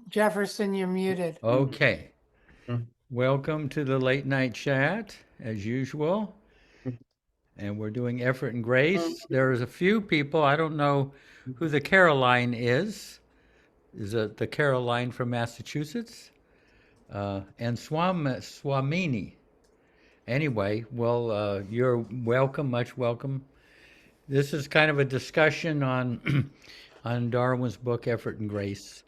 Jefferson, you're muted. Okay. Welcome to the late night chat, as usual. And we're doing effort and grace. There's a few people, I don't know who the Caroline is. Is it the Caroline from Massachusetts? And Swamini. Anyway, well, you're welcome, much welcome. This is kind of a discussion on on Darwin's book, Effort and Grace,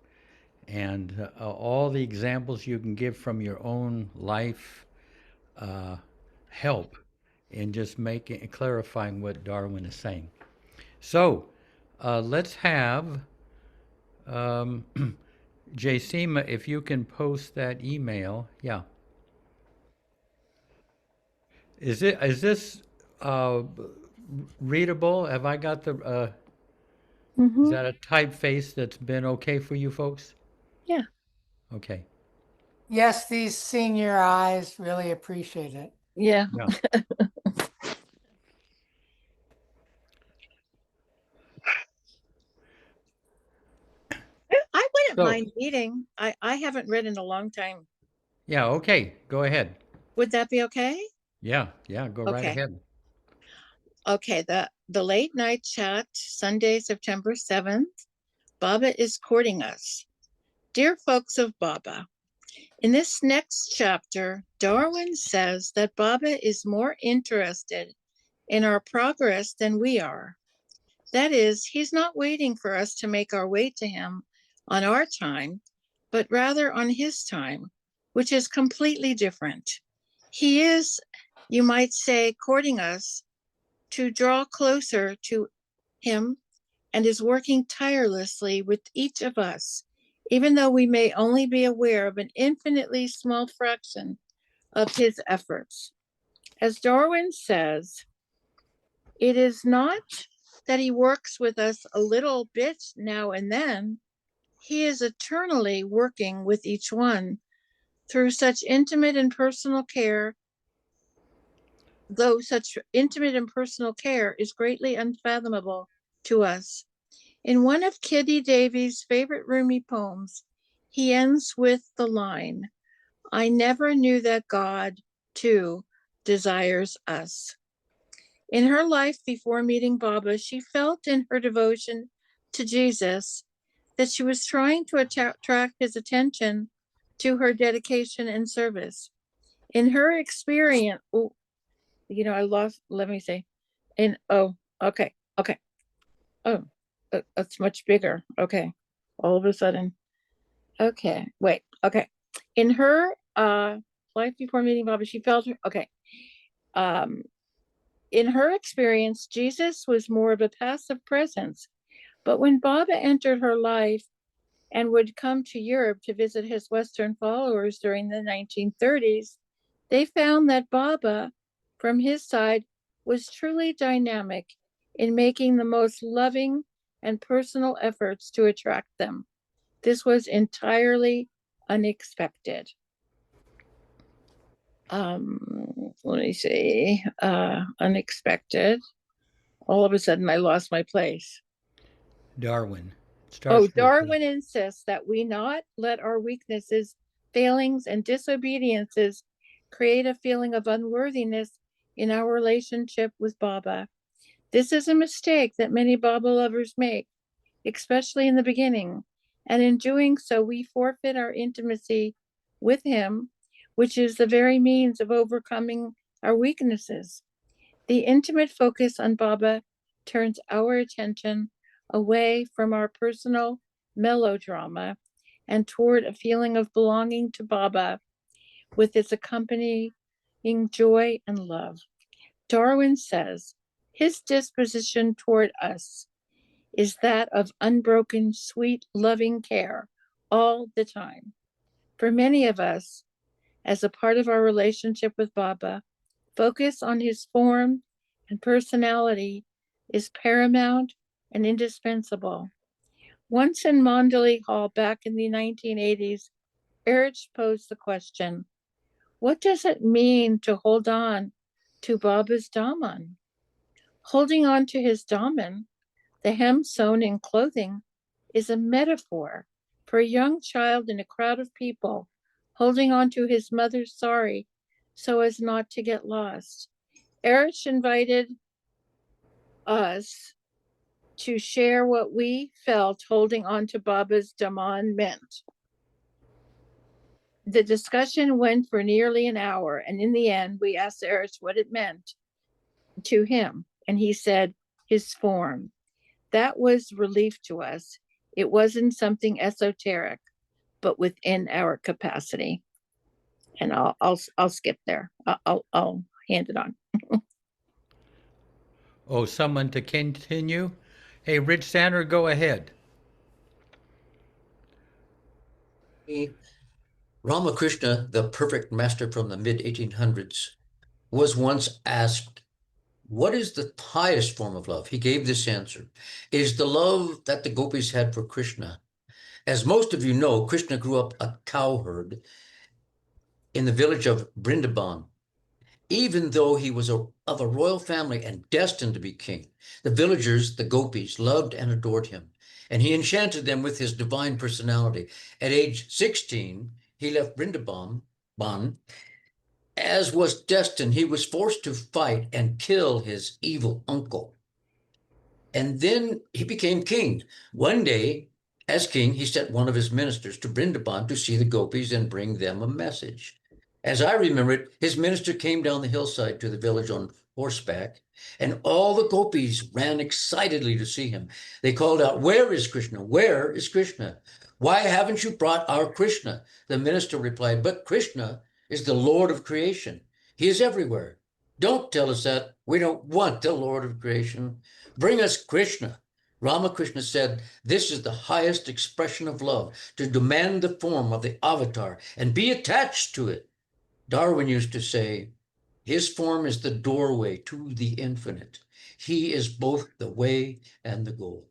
and all the examples you can give from your own life help in just making clarifying what Darwin is saying. So let's have Jacima, if you can post that email. Yeah. Is this readable? Have I got the is Mm-hmm. that a typeface that's been okay for you folks? Yeah. Okay. Yes, these senior eyes really appreciate it. Yeah. Yeah. I wouldn't So mind reading. I haven't read in a long time. yeah, okay. Go ahead. Would that be okay? Yeah, go right Okay. ahead. Okay, the late night chat, Sunday, September 7th. Baba is courting us. Dear folks of Baba, in this next chapter, Darwin says that Baba is more interested in our progress than we are. That is, he's not waiting for us to make our way to him on our time, but rather on his time, which is completely different. He is, you might say, courting us to draw closer to him and is working tirelessly with each of us, even though we may only be aware of an infinitely small fraction of his efforts. As Darwin says, it is not that he works with us a little bit now and then. He is eternally working with each one through such intimate and personal care, though such intimate and personal care is greatly unfathomable to us. In one of Kitty Davy's favorite Rumi poems, he ends with the line, I never knew that God, too, desires us. In her life before meeting Baba, she felt in her devotion to Jesus that she was trying to attract his attention to her dedication and service. In her experience, let me see. Okay. That's much bigger. Okay. All of a sudden. Okay. Wait. Okay. In her life before meeting Baba, she felt her. Okay. In her experience, Jesus was more of a passive presence. But when Baba entered her life and would come to Europe to visit his Western followers during the 1930s, they found that Baba, from his side, was truly dynamic in making the most loving and personal efforts to attract them. This was entirely unexpected. Let me see. Unexpected. All of a sudden, I lost my place. Darwin. Starts Darwin insists that we not let our weaknesses, failings, and disobediences create a feeling of unworthiness in our relationship with Baba. This is a mistake that many Baba lovers make, especially in the beginning, and in doing so, we forfeit our intimacy with him, which is the very means of overcoming our weaknesses. The intimate focus on Baba turns our attention away from our personal melodrama and toward a feeling of belonging to Baba with its accompanying joy and love. Darwin says his disposition toward us is that of unbroken, sweet, loving care all the time. For many of us, as a part of our relationship with Baba, focus on his form and personality is paramount and indispensable. Once in Mondley Hall back in the 1980s, Erich posed the question, what does it mean to hold on to Baba's Daman? Holding on to his Daman, the hem sewn in clothing, is a metaphor For a young child in a crowd of people, holding on to his mother's sorry so as not to get lost. Erich invited us to share what we felt holding on to Baba's Daman meant. The discussion went for nearly an hour, and in the end, we asked Erich what it meant to him, and he said his form. That was relief to us. It wasn't something esoteric, but within our capacity. And I'll skip there. I'll hand it on. Oh, someone to continue? Hey, Rich Sander, go ahead. Ramakrishna, the perfect master from the mid-1800s, was once asked, what is the highest form of love? He gave this answer. It is the love that the gopis had for Krishna. As most of you know, Krishna grew up a cowherd in the village of Brindaban. Even though he was of a royal family and destined to be king, the villagers, the gopis, loved and adored him, and he enchanted them with his divine personality. At age 16, he left Brindaban. As was destined, he was forced to fight and kill his evil uncle. And then he became king. One day, as king, he sent one of his ministers to Brindaban to see the gopis and bring them a message. As I remember it, his minister came down the hillside to the village on horseback, and all the gopis ran excitedly to see him. They called out, "Where is Krishna? Where is Krishna? Why haven't you brought our Krishna?" The minister replied, "But Krishna is the Lord of creation. He is everywhere. Don't tell us that. We don't want the Lord of creation. Bring us Krishna." Ramakrishna said, "This is the highest expression of love, to demand the form of the avatar and be attached to it." Darwin used to say, his form is the doorway to the infinite. He is both the way and the goal.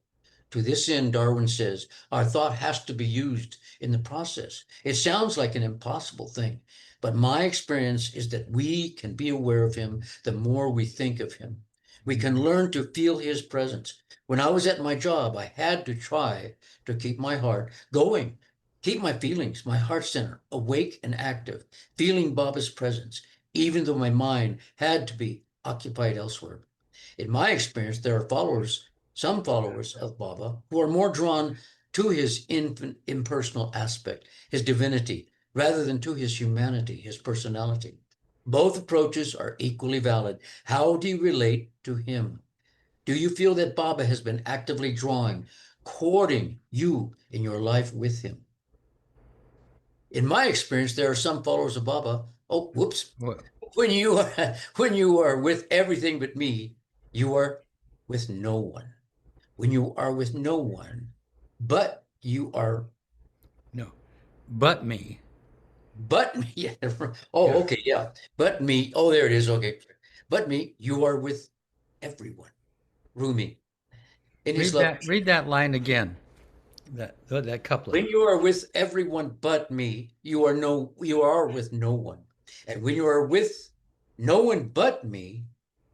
To this end, Darwin says, our thought has to be used in the process. It sounds like an impossible thing, but my experience is that we can be aware of him the more we think of him. We can learn to feel his presence. When I was at my job, I had to try to keep my heart going, keep my feelings, my heart center awake and active, feeling Baba's presence, even though my mind had to be occupied elsewhere. In my experience, there are some followers of Baba who are more drawn to his impersonal aspect, his divinity, rather than to his humanity, his personality. Both approaches are equally valid. How do you relate to him? Do you feel that Baba has been actively drawing, courting you in your life with him? In my experience, there are some followers of Baba. Oh, whoops. What? When you are with everything but me, you are with no one. When you are with no one, but you are No, but me. but me. Yeah. Oh, Yeah. okay, yeah. But me. Oh, there it is. Okay. But me, you are with everyone. Rumi. In his love. Read that line again. That couplet. When you are with everyone but me, you are with no one. And when you are with no one but me,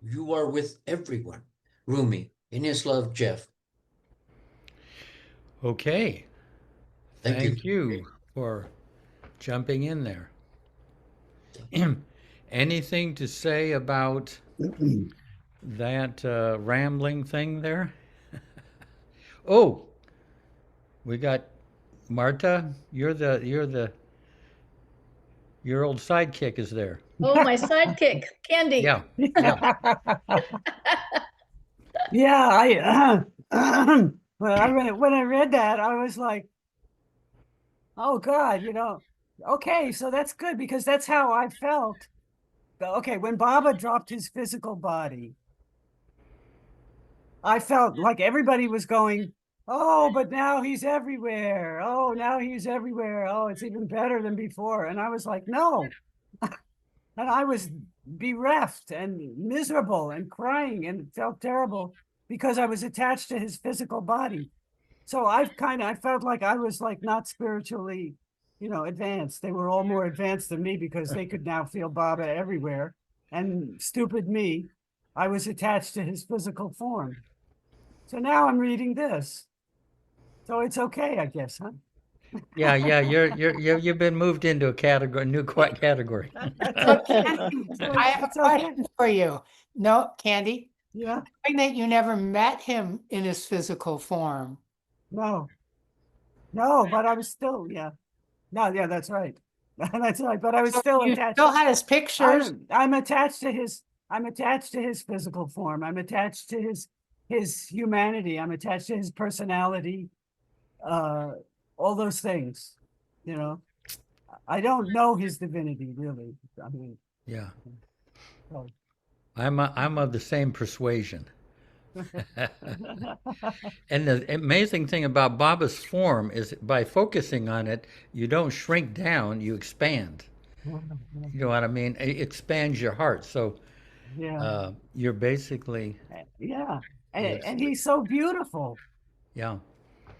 you are with everyone. Rumi. In his love, Jeff. Okay. Thank you. Thank you for jumping in there. Anything to say about that rambling thing there? Oh, we got Marta. Your old sidekick is there. Oh, my sidekick, Candy. Yeah. Yeah. Yeah, when I read that, I was like, oh God, okay, so that's good because that's how I felt. Okay, when Baba dropped his physical body, I felt like everybody was going, oh, but now he's everywhere. Oh, now he's everywhere. Oh, it's even better than before. And I was like, no. And I was bereft and miserable and crying and felt terrible because I was attached to his physical body. So I felt like I was like not spiritually, advanced. They were all more advanced than me because they could now feel Baba everywhere. And stupid me, I was attached to his physical form. So now I'm reading this. So it's okay, I guess, huh? Yeah, you've been moved into a category, new category. That's So okay. Candy, It's I have a it's okay. question for you. No, Candy, Yeah, knowing that you never met him in his physical form. no, no, but I was still, yeah. No, yeah, that's right. That's right, but I was So still you attached. still had his pictures. I'm attached to I'm attached to his physical form. I'm attached to his humanity. I'm attached to his personality. All those things, you know. I don't know his divinity, really. I mean, Yeah, so. I'm of the same persuasion. And the amazing thing about Baba's form is by focusing on it, you don't shrink down, you expand. You know what I mean? It expands your heart. So Yeah, you're basically, yeah. And, yes, and he's so beautiful. yeah.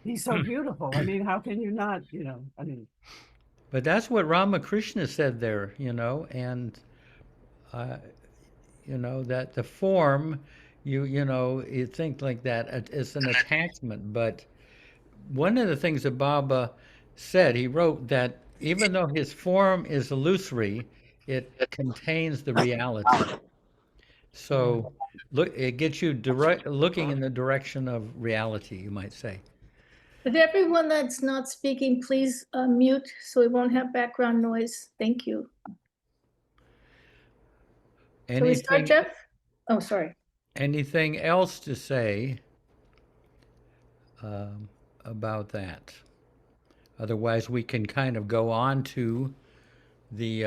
He's so beautiful. I mean, how can you not, I mean, But that's what Ramakrishna said there, and uh, that the form, you think like that, it's an attachment. But one of the things that Baba said, he wrote that even though his form is illusory, it contains the reality. So look, it gets you looking in the direction of reality, you might say. But everyone that's not speaking, please mute so we won't have background noise. Thank you. Shall we start, Anything, Jeff? Oh, sorry. anything else to say um, about that? Otherwise, we can kind of go on to the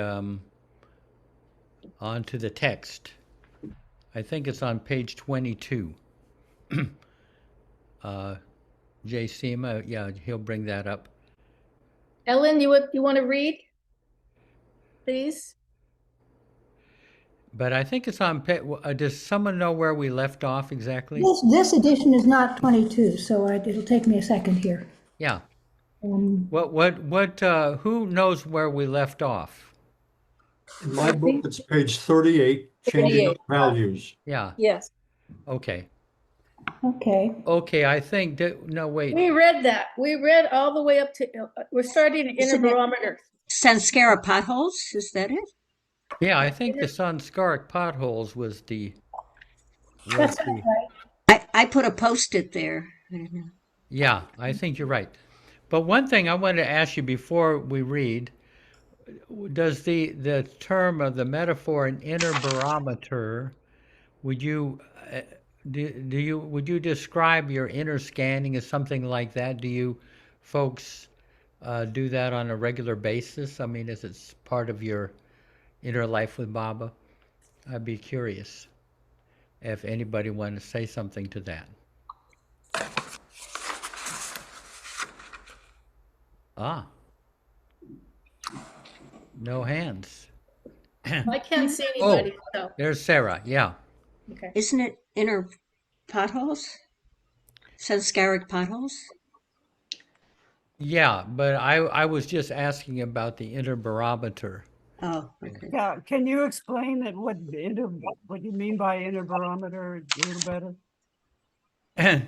text. I think it's on page 22. Jay Sema, yeah, he'll bring that up. Ellen, you want to read, please? But I think it's on. Does someone know where we left off exactly? This edition is not 22, so it'll take me a second here. Yeah. Um, Who knows where we left off? In my book, it's page 38, changing 38. values. Yeah. Yes. Okay. okay. Okay, I think that, no, wait. We read that. We read all the way up to, we're starting at Isn't it- interbarometer. Sanskara potholes, is that it? Yeah, I think the Sanskaric potholes was the. That's right. I put a post-it there. I don't know. Yeah, I think you're right. But one thing I wanted to ask you before we read, does the term of the metaphor an inner barometer, would you would you describe your inner scanning as something like that? Do you folks do that on a regular basis? I mean, is it part of your inner life with Baba? I'd be curious if anybody wanted to say something to that. Ah, no hands. I can't see anybody, so, There's Sarah. Yeah. okay. Isn't it inner potholes? Sanskaric potholes? Yeah, but I was just asking about the inner barometer. Oh, okay. yeah, can you explain that what you mean by interbarometer a little better?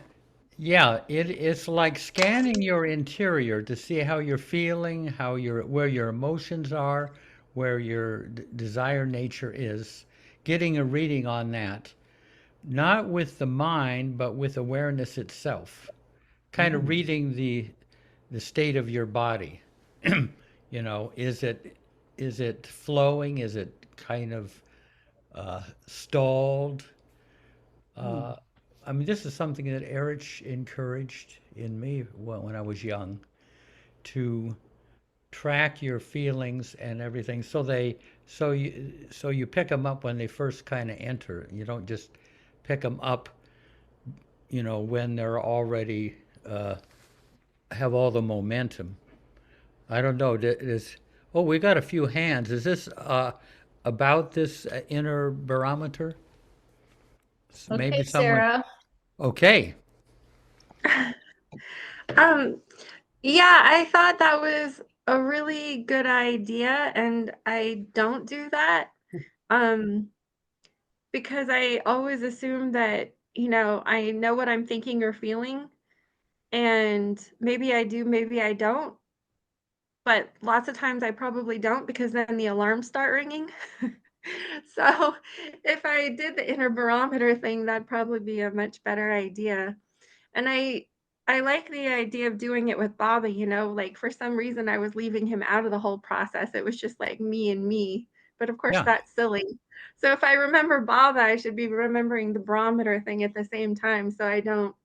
Yeah, it's like scanning your interior to see how you're feeling, where your emotions are, where your desire nature is, getting a reading on that, not with the mind, but with awareness itself, kind of reading the state of your body. Is it flowing? Is it kind of stalled? I mean, this is something that Erich encouraged in me when I was young, to track your feelings and everything. So you pick them up when they first kind of enter. You don't just pick them up, when they're already have all the momentum. I don't know. We got a few hands. Is this about this inner barometer? Okay, Sarah. Okay. Yeah, I thought that was a really good idea, and I don't do that. Because I always assume that, I know what I'm thinking or feeling, and maybe I do, maybe I don't. but lots of times I probably don't because then the alarms start ringing. So if I did the interbarometer thing, that'd probably be a much better idea. And I like the idea of doing it with Baba, like for some reason I was leaving him out of the whole process. It was just like me and me. But of course Yeah. that's silly. So if I remember Baba, I should be remembering the barometer thing at the same time so I don't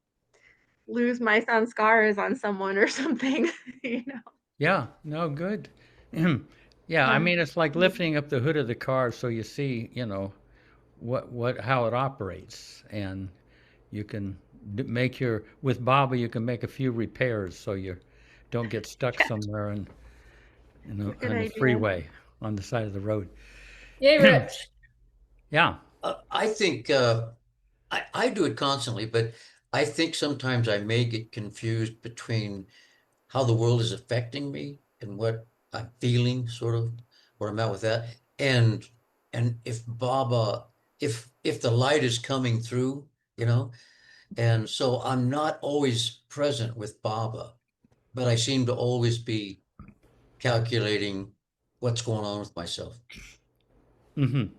lose my sanskaras on someone or something, Yeah. No, good. Yeah. I mean, it's like lifting up the hood of the car so you see, how it operates, and you can with Baba, you can make a few repairs so you don't get stuck somewhere on Good the idea. freeway on the side of the road. Yay, Rich. Yeah. I think I do it constantly, but I think sometimes I may get confused between how the world is affecting me and what I'm feeling, sort of where I'm at with that, and if Baba, if the light is coming through, and so I'm not always present with Baba, but I seem to always be calculating what's going on with myself. Mm-hmm.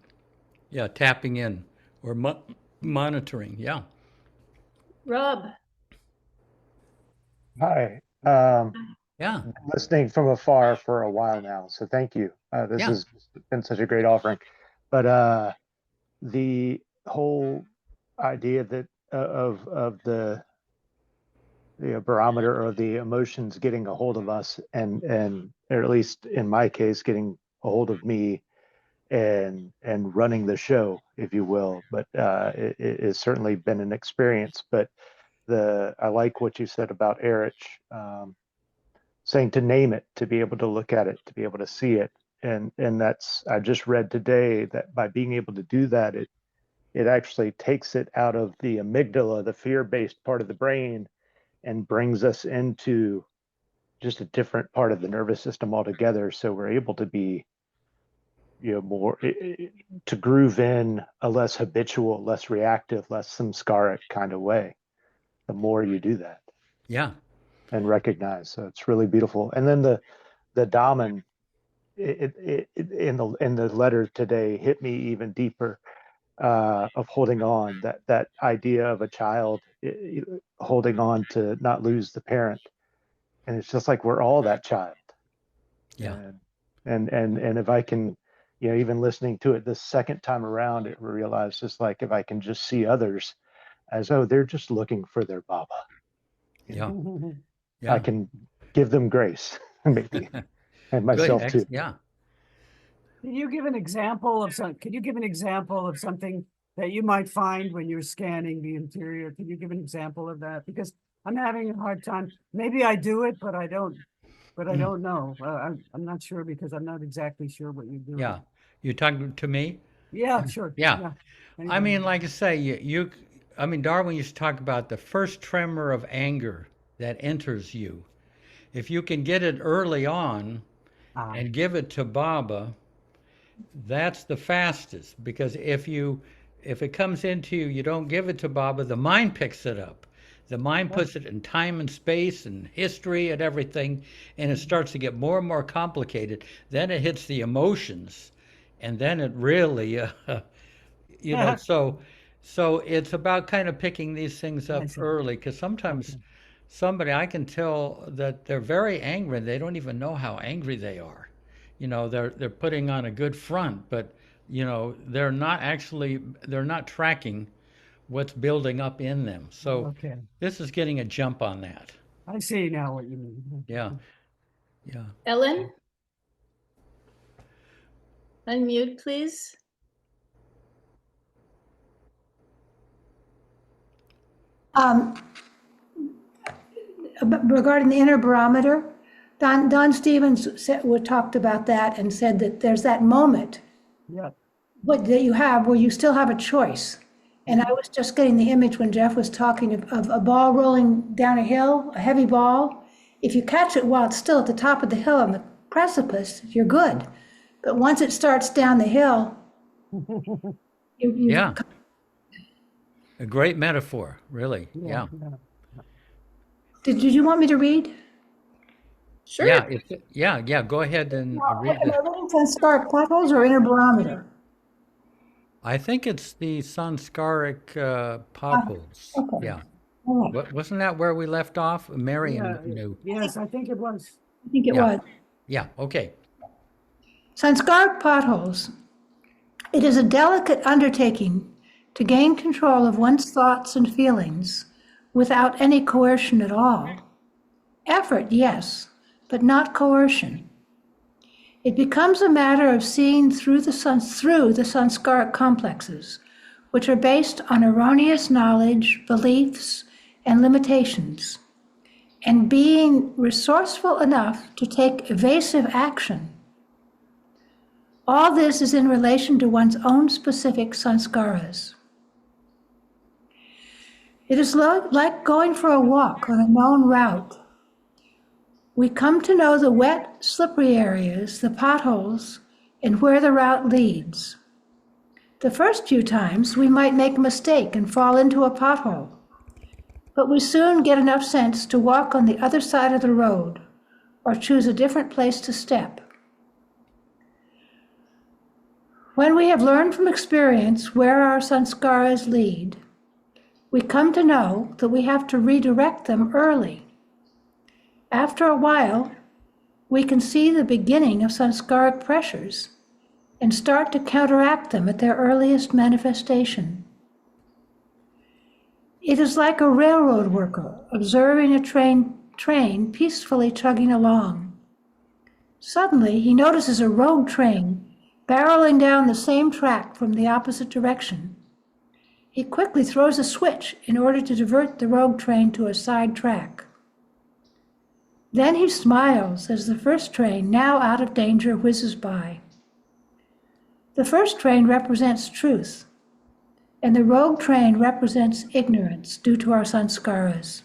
Yeah. Tapping in or monitoring. Yeah. Rob. Hi. Yeah. Listening from afar for a while now, so thank you. This Yeah. has been such a great offering. But the whole idea that of the barometer or the emotions getting a hold of us, and or at least in my case, getting a hold of me and running the show, if you will. But it has certainly been an experience. But I like what you said about Erich. Saying to name it, to be able to look at it, to be able to see it. And that's, I just read today that by being able to do that, it actually takes it out of the amygdala, the fear-based part of the brain, and brings us into just a different part of the nervous system altogether. So we're able to be, more to groove in a less habitual, less reactive, less samskaric kind of way. The more you do that. Yeah. And recognize. So it's really beautiful. And then the Daman, it in the letter today hit me even deeper, of holding on, that idea of a child holding on to not lose the parent. And it's just like we're all that child. Yeah. And if I can, even listening to it the second time around, it realized just like if I can just see others as though they're just looking for their Baba. Yeah. I can give them grace, maybe, and myself too. Yeah. Can you give an example of something that you might find when you're scanning the interior? Can you give an example of that? Because I'm having a hard time. Maybe I do it, but I don't know. I'm not sure because I'm not exactly sure what you're doing. Yeah. You talking to me? Yeah, sure. Yeah. I mean, like I say, I mean, Darwin used to talk about the first tremor of anger that enters you. If you can get it early on and give it to Baba, that's the fastest. Because if it comes into you, you don't give it to Baba, the mind picks it up. The mind puts it in time and space and history and everything, and it starts to get more and more complicated. Then it hits the emotions, and then it really, so it's about kind of picking these things up early, because sometimes somebody, I can tell that they're very angry, they don't even know how angry they are. They're putting on a good front, but they're not tracking what's building up in them. So this is getting a jump on that. I see now what you mean. Yeah. Ellen? Unmute, please. Regarding the interbarometer, Don Stevens talked about that and said that there's that moment that you have where you still have a choice. And I was just getting the image when Jeff was talking of a ball rolling down a hill, a heavy ball. If you catch it while it's still at the top of the hill on the precipice, you're good. But once it starts down the hill, yeah. A great metaphor, really. Yeah. Did you want me to read? Sure. Yeah, yeah, go ahead and read Am the, I reading sanskaric potholes or inner barometer? I think it's the Sanskaric potholes. Okay, Yeah. all right. Wasn't that where we left off? Marion Yeah, knew. yes, I think it was. I think it Yeah. was. Yeah, okay. Sanskaric potholes. It is a delicate undertaking to gain control of one's thoughts and feelings without any coercion at all. Effort, yes, but not coercion. It becomes a matter of seeing through the sanskaric complexes, which are based on erroneous knowledge, beliefs, and limitations, and being resourceful enough to take evasive action. All this is in relation to one's own specific sanskaras. It is like going for a walk on a known route. We come to know the wet, slippery areas, the potholes, and where the route leads. The first few times, we might make a mistake and fall into a pothole, but we soon get enough sense to walk on the other side of the road or choose a different place to step. When we have learned from experience where our sanskaras lead, we come to know that we have to redirect them early. After a while, we can see the beginning of sanskaric pressures and start to counteract them at their earliest manifestation. It is like a railroad worker observing a train peacefully chugging along. Suddenly, he notices a rogue train barreling down the same track from the opposite direction. He quickly throws a switch in order to divert the rogue train to a side track. Then he smiles as the first train, now out of danger, whizzes by. The first train represents truth, and the rogue train represents ignorance due to our sanskaras.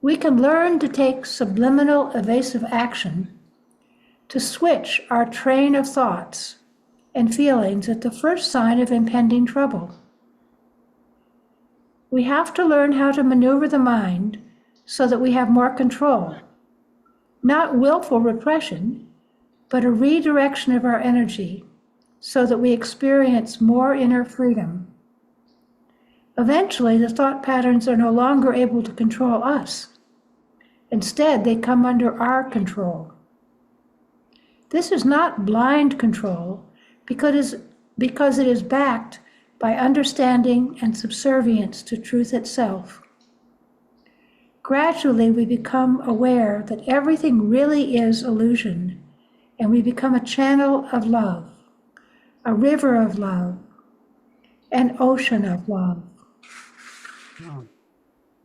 We can learn to take subliminal evasive action to switch our train of thoughts and feelings at the first sign of impending trouble. We have to learn how to maneuver the mind so that we have more control. Not willful repression, but a redirection of our energy so that we experience more inner freedom. Eventually, the thought patterns are no longer able to control us. Instead, they come under our control. This is not blind control because it is backed by understanding and subservience to truth itself. Gradually, we become aware that everything really is illusion, and we become a channel of love, a river of love, an ocean of love.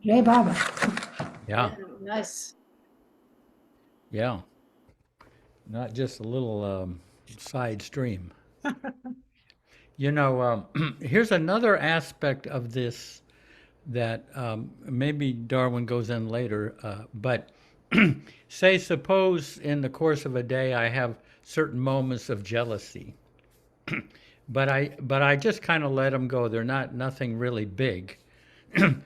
Jai Baba. Yeah, Nice. yeah. Not just a little side stream. You know, here's another aspect of this that maybe Darwin goes in later, but suppose in the course of a day I have certain moments of jealousy, but I just kind of let them go. They're nothing really big, and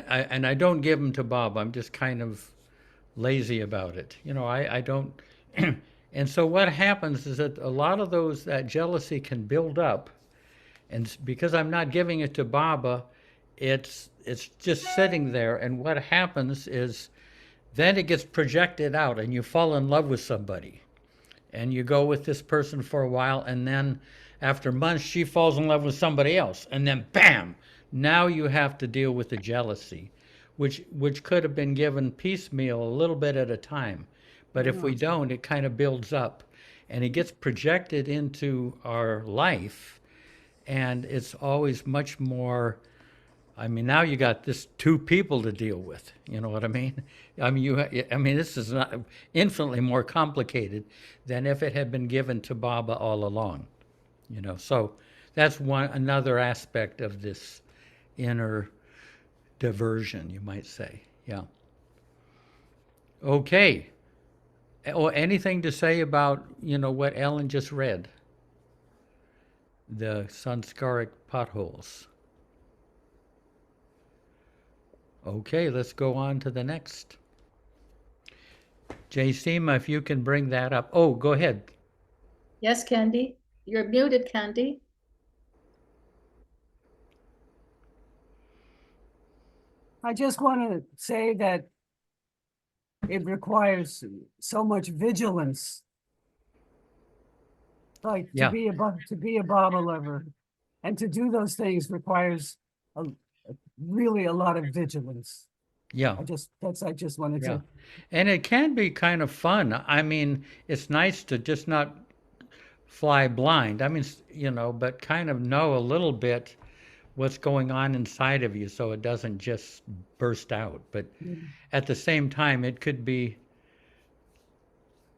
I don't give them to Bob. I'm just kind of lazy about it. You know, I don't. And so what happens is that a lot of that jealousy can build up, and because I'm not giving it to Baba, it's just sitting there. And what happens is then it gets projected out, and you fall in love with somebody, and you go with this person for a while, and then after months she falls in love with somebody else, and then bam, now you have to deal with the jealousy, which could have been given piecemeal, a little bit at a time. But if we don't, it kind of builds up, and it gets projected into our life, and it's always much more. I mean, now you got this two people to deal with. You know what I mean? I mean, this is not infinitely more complicated than if it had been given to Baba all along. You know, so that's another aspect of this inner diversion, you might say. Yeah. Okay. Or anything to say about, what Ellen just read? The sanskaric potholes. Okay, let's go on to the next. Seema, if you can bring that up. Oh, go ahead. Yes, Candy. You're muted, Candy. I just want to say that it requires so much vigilance. Like Yeah. to be a Baba lover and to do those things requires really a lot of vigilance. Yeah. I just wanted Yeah. to. And it can be kind of fun. I mean, it's nice to just not fly blind. I mean, but kind of know a little bit what's going on inside of you so it doesn't just burst out. But at the same time, it could be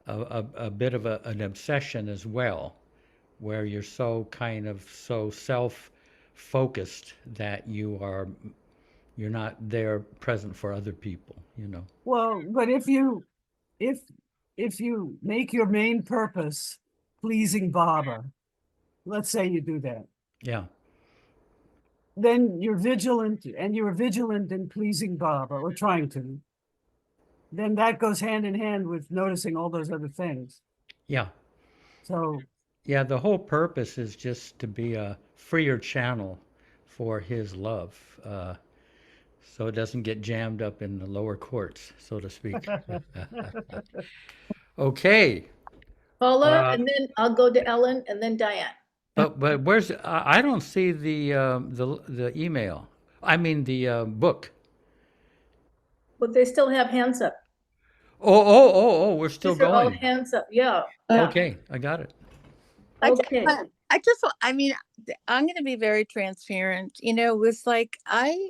a bit of an obsession as well, where you're so self-focused that you're not there present for other people, Well, but if you make your main purpose pleasing Baba, let's say you do that, Yeah. then you're vigilant in pleasing Baba or trying to. Then that goes hand in hand with noticing all those other things. Yeah. So yeah, the whole purpose is just to be a freer channel for his love, so it doesn't get jammed up in the lower courts, so to speak. Okay. Paula, and then I'll go to Ellen and then Diane. But where's I don't see the email. I mean the book. But they still have hands up. Oh, we're still These are all going. hands up, yeah. Okay, I got it. Okay. I mean, I'm going to be very transparent. It was like I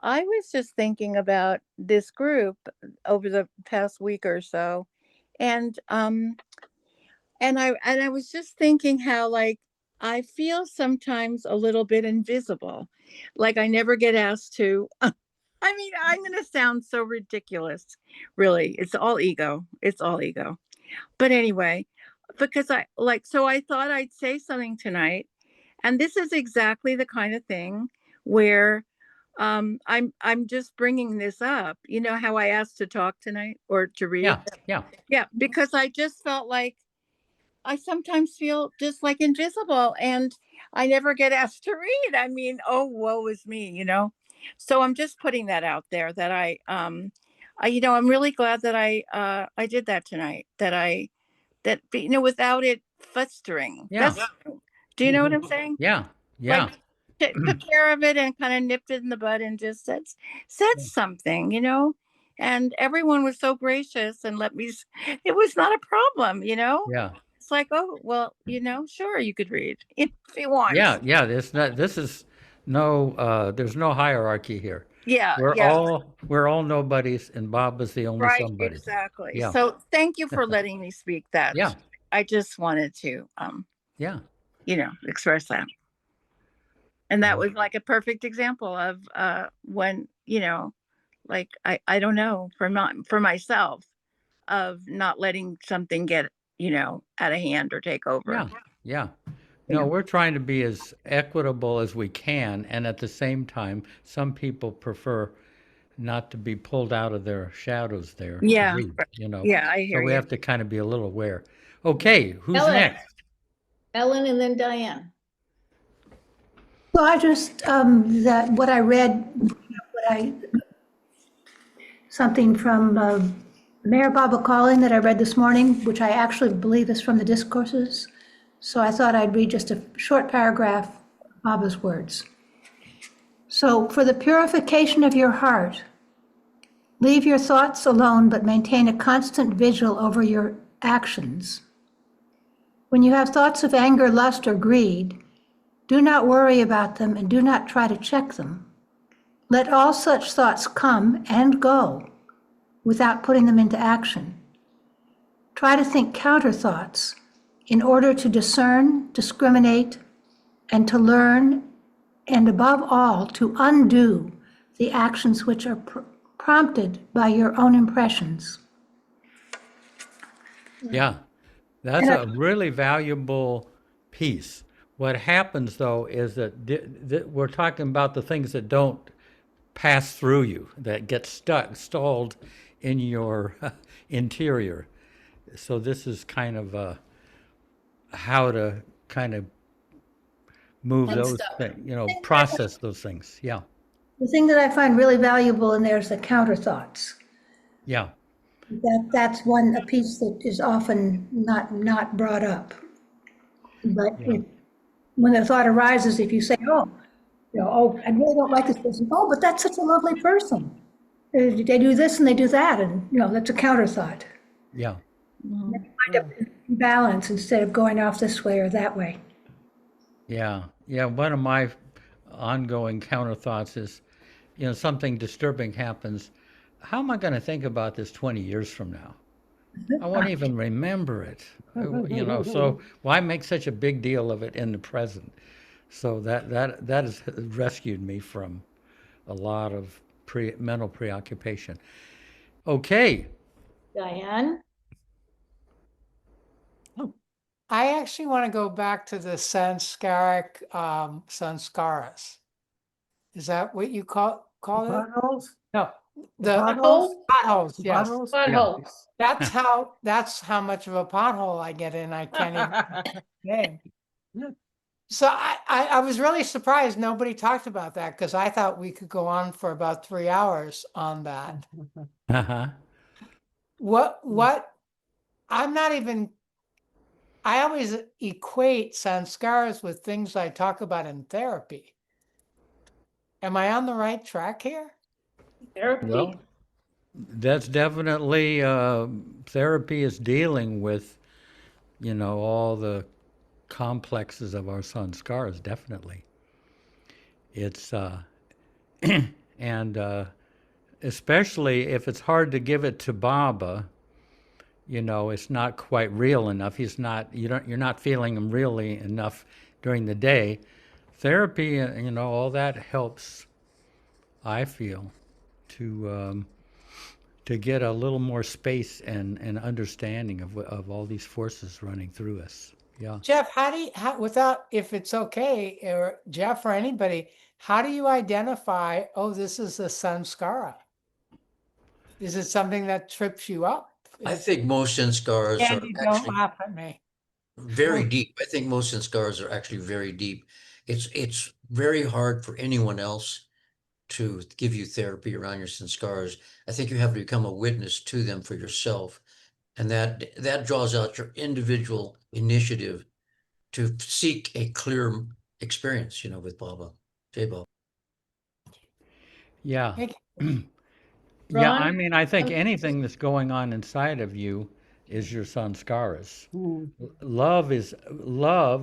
was just thinking about this group over the past week or so, and I was just thinking how, like, I feel sometimes a little bit invisible, like I never get asked to. I mean, I'm going to sound so ridiculous. Really, it's all ego. It's all ego. But anyway, because I thought I'd say something tonight, and this is exactly the kind of thing where I'm just bringing this up. You know how I asked to talk tonight or to read? Yeah, because I just felt like I sometimes feel just like invisible and I never get asked to read. I mean, oh, woe is me, So I'm just putting that out there that I'm really glad that I did that tonight, without it festering. Yeah. Do you know what I'm saying? Yeah. Like took care of it and kind of nipped it in the bud and just said something, and everyone was so gracious and let me, it was not a problem, Yeah. It's like, oh, well, sure, you could read if you want. Yeah. This is no, there's no hierarchy here. Yeah. We're all nobodies and Bob is the only Right, somebody. exactly. Yeah. So thank you for letting me speak that. Yeah. I just wanted to, Yeah. express that. And that was like a perfect example of when, like, I don't know, for myself, of not letting something get, out of hand or take over. Yeah. No, we're trying to be as equitable as we can. And at the same time, some people prefer not to be pulled out of their shadows there. Yeah. To read, Yeah, I hear so we you. have to kind of be a little aware. Okay, who's Ellen. next? Ellen and then Diane. Well, I just, that what I read, something from Mayor Baba Calling that I read this morning, which I actually believe is from the discourses. So I thought I'd read just a short paragraph of Baba's words. So, for the purification of your heart, leave your thoughts alone, but maintain a constant vigil over your actions. When you have thoughts of anger, lust, or greed, do not worry about them and do not try to check them. Let all such thoughts come and go without putting them into action. Try to think counter thoughts in order to discern, discriminate, and to learn, and above all, to undo the actions which are prompted by your own impressions. Yeah, that's a really valuable piece. What happens, though, is that we're talking about the things that don't pass through you, that get stalled in your interior. So this is kind of how to kind of move And those stuff. things, process those things. Yeah, The thing that I find really valuable in there is the counter thoughts. yeah, That's a piece that is often not brought up. But yeah, when the thought arises, if you say, oh, I really don't like this person. Oh, but that's such a lovely person. They do this and they do that, and that's a counter thought. yeah. Find a balance instead of going off this way or that way. Yeah, yeah. One of my ongoing counter thoughts is, something disturbing happens. How am I going to think about this 20 years from now? I won't even remember it. So why make such a big deal of it in the present? So that has rescued me from a lot of mental preoccupation. Okay. Diane? I actually want to go back to the sanskaric sanskaras. Is that what you call it? Potholes? No, the Potholes? potholes. Yes, Potholes? Potholes. that's how much of a pothole I get in. I can't even name. So I was really surprised nobody talked about that because I thought we could go on for about 3 hours on that. Uh-huh. What I'm not even. I always equate sanskaras with things I talk about in therapy. Am I on the right track here? Therapy. Well, that's definitely therapy is dealing with, all the complexes of our sanskaras, definitely. It's and especially if it's hard to give it to Baba, it's not quite real enough. You're not feeling him really enough during the day. Therapy, all that helps, I feel, to get a little more space and understanding of all these forces running through us. Yeah. Jeff, without, if it's okay, or Jeff or anybody, how do you identify, oh, this is a sanskara? Is it something that trips you up? I think most sanskaras are Andy, don't actually laugh at me. very deep. I think most sanskaras are actually very deep. It's very hard for anyone else to give you therapy around your sanskaras. I think you have to become a witness to them for yourself. And that draws out your individual initiative to seek a clear experience, with Baba, J Baba. Yeah. Thank Yeah, I Ron? mean, I think anything that's going on inside of you is your sanskaras. Love,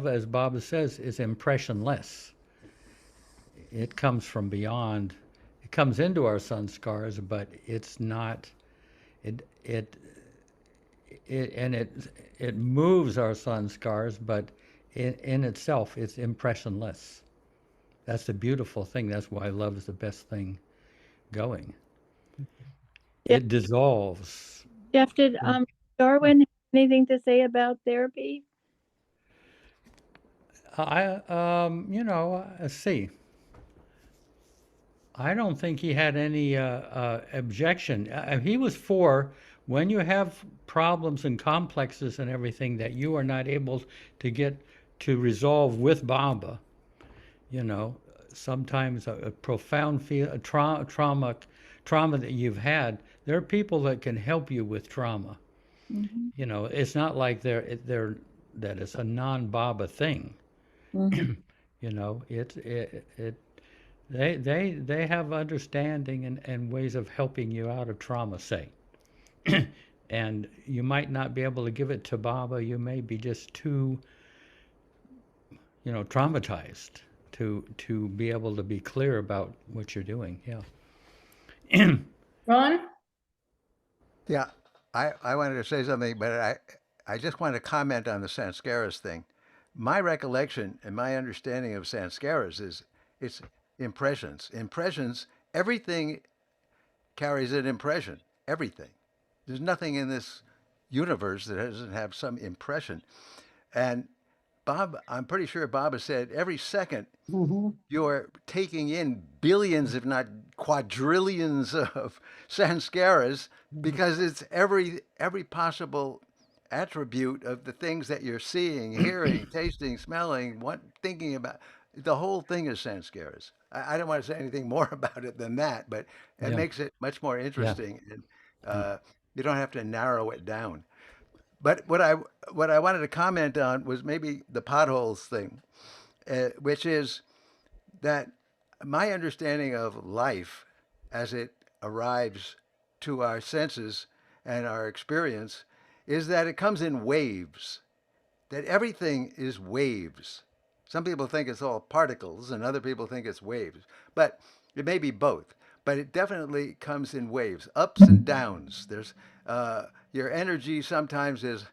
as Baba says, is impressionless. It comes from beyond. It comes into our sanskaras, but it's not. It moves our sanskaras, but in itself, it's impressionless. That's the beautiful thing. That's why love is the best thing going. It dissolves. Jeff, did Darwin have anything to say about therapy? Let's see. I don't think he had any objection. He was for when you have problems and complexes and everything that you are not able to get to resolve with Baba. Sometimes a profound trauma that you've had. There are people that can help you with trauma. It's not like that it's a non-Baba thing. They have understanding and ways of helping you out of trauma, say. And you might not be able to give it to Baba. You may be just too, traumatized to be able to be clear about what you're doing. Yeah. Ron? Yeah, I wanted to say something, but I just want to comment on the sanskaras thing. My recollection and my understanding of sanskaras is it's impressions. Impressions, everything carries an impression. Everything. There's nothing in this universe that doesn't have some impression. And Bob, I'm pretty sure Bob has said every second Mhm. you're taking in billions, if not quadrillions of sanskaras, because it's every possible attribute of the things that you're seeing, hearing, tasting, smelling, what thinking about. The whole thing is sanskaras. I don't want to say anything more about it than that, but it Yeah. makes it much more Yeah. interesting, and you don't have to narrow it down. But what I wanted to comment on was maybe the potholes thing, which is that my understanding of life as it arrives to our senses and our experience is that it comes in waves, that everything is waves. Some people think it's all particles and other people think it's waves, but it may be both. But it definitely comes in waves, ups and downs. There's your energy sometimes is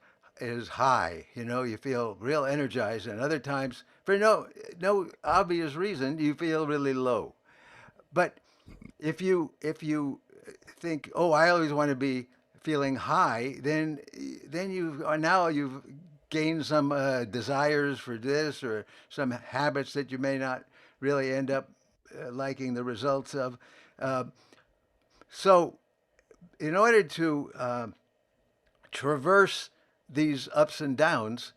high. You know, you feel real energized, and other times, for no obvious reason, you feel really low. But if you think, oh, I always want to be feeling high, then you've gained some desires for this or some habits that you may not really end up liking the results of. Uh, so, in order to traverse these ups and downs,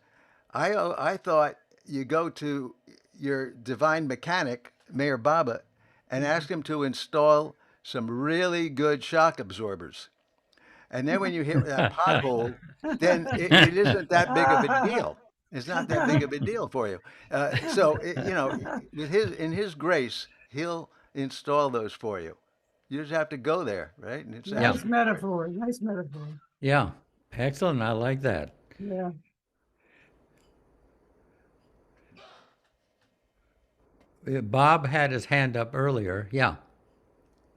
I thought you go to your divine mechanic, Mayor Baba, and ask him to install some really good shock absorbers. And then when you hit that pothole, then it isn't that big of a deal. It's not that big of a deal for you. With in his grace, he'll install those for you. You just have to go there, right? And it's Nice metaphor. Nice metaphor. Yeah. Excellent. I like that. Yeah. Bob had his hand up earlier. Yeah.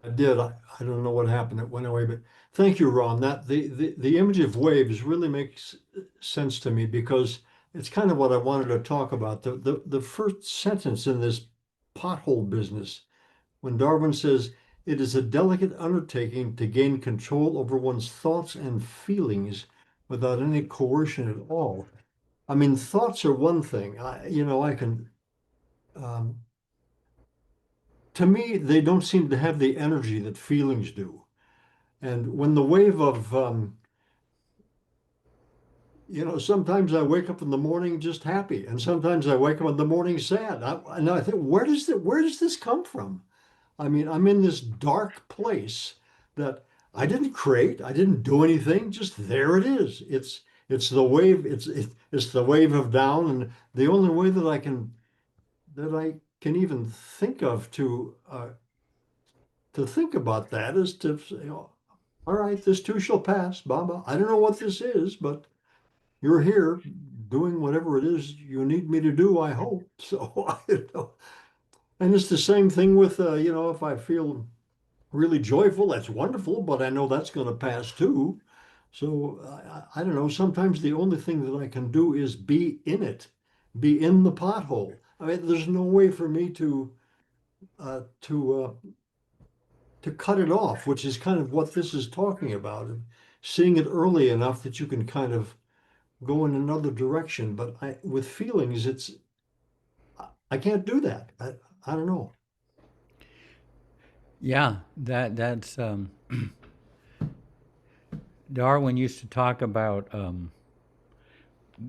I did. I don't know what happened. It went away, but thank you, Ron. That the image of waves really makes sense to me because it's kind of what I wanted to talk about. The first sentence in this pothole business, when Darwin says it is a delicate undertaking to gain control over one's thoughts and feelings without any coercion at all. I mean, thoughts are one thing. I can. To me, they don't seem to have the energy that feelings do. And when the wave of, sometimes I wake up in the morning just happy, and sometimes I wake up in the morning sad. And I think, where does this come from? I mean, I'm in this dark place that I didn't create. I didn't do anything. Just there it is. It's the wave. It's the wave of down, and the only way that I can even think of to think about that is to say, oh, all right, this too shall pass, Baba. I don't know what this is, but you're here doing whatever it is you need me to do, I hope. So I don't know. And it's the same thing with, if I feel really joyful, that's wonderful, but I know that's going to pass too. So I don't know. Sometimes the only thing that I can do is be in it, be in the pothole. I mean, there's no way for me to cut it off, which is kind of what this is talking about, and seeing it early enough that you can kind of go in another direction. But with feelings, I can't do that. I don't know. Yeah, that's Darwin used to talk about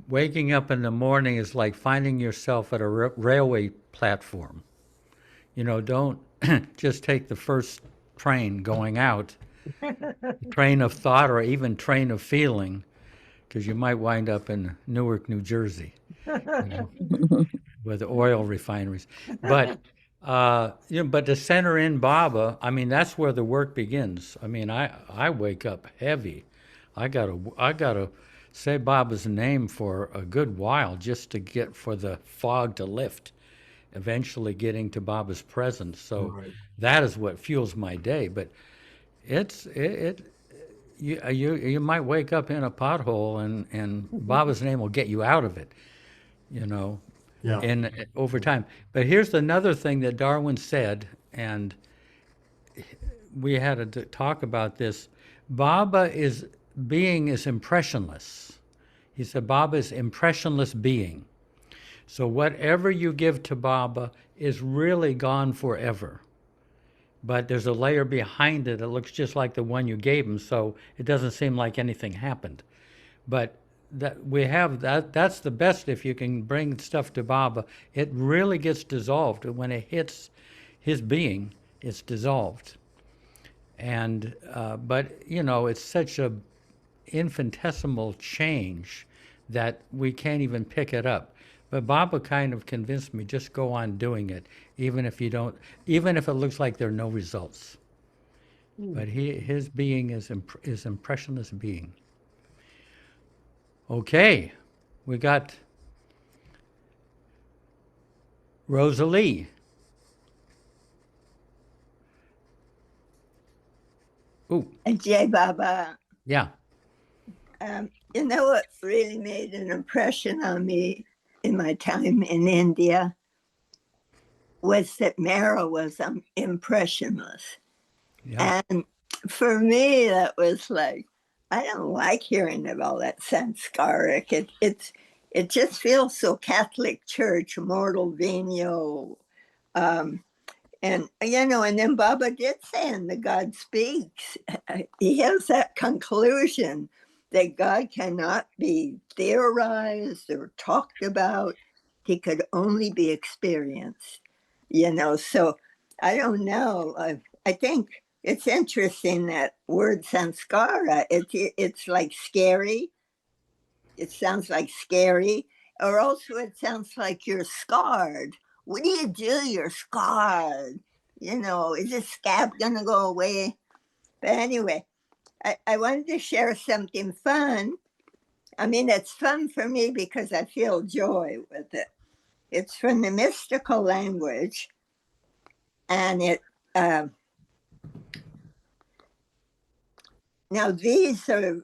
waking up in the morning is like finding yourself at a railway platform. Don't just take the first train going out, train of thought or even train of feeling, because you might wind up in Newark, New Jersey, with the oil refineries. But but to center in Baba, I mean, that's where the work begins. I mean, I wake up heavy. I gotta say Baba's name for a good while just to get for the fog to lift, eventually getting to Baba's presence. So Right. that is what fuels my day. But you might wake up in a pothole and Baba's name will get you out of it. Yeah. And over time. But here's another thing that Darwin said, and we had to talk about this. Baba is impressionless. He said Baba is impressionless being. So whatever you give to Baba is really gone forever. But there's a layer behind it that looks just like the one you gave him, so it doesn't seem like anything happened. But that we have that's the best. If you can bring stuff to Baba, it really gets dissolved. When it hits his being, it's dissolved. And but it's such a infinitesimal change that we can't even pick it up. But Baba kind of convinced me, just go on doing it, even if it looks like there are no results. But his being is impressionist being. Okay, we got Rosalie. Ooh, Jai Baba. yeah. You know what really made an impression on me in my time in India was that Mara was impressionless. Yeah. And for me, that was like, I don't like hearing of all that sanskaric. It just feels so Catholic Church, mortal venial. And then Baba did say in The God Speaks, he has that conclusion that God cannot be theorized or talked about. He could only be experienced, So I don't know. I think it's interesting that word sanskara, it's like scary. It sounds like scary, or also it sounds like you're scarred. What do? You're scarred. Is this scab going to go away? But anyway, I wanted to share something fun. I mean, it's fun for me because I feel joy with it. It's from the mystical language, and now these are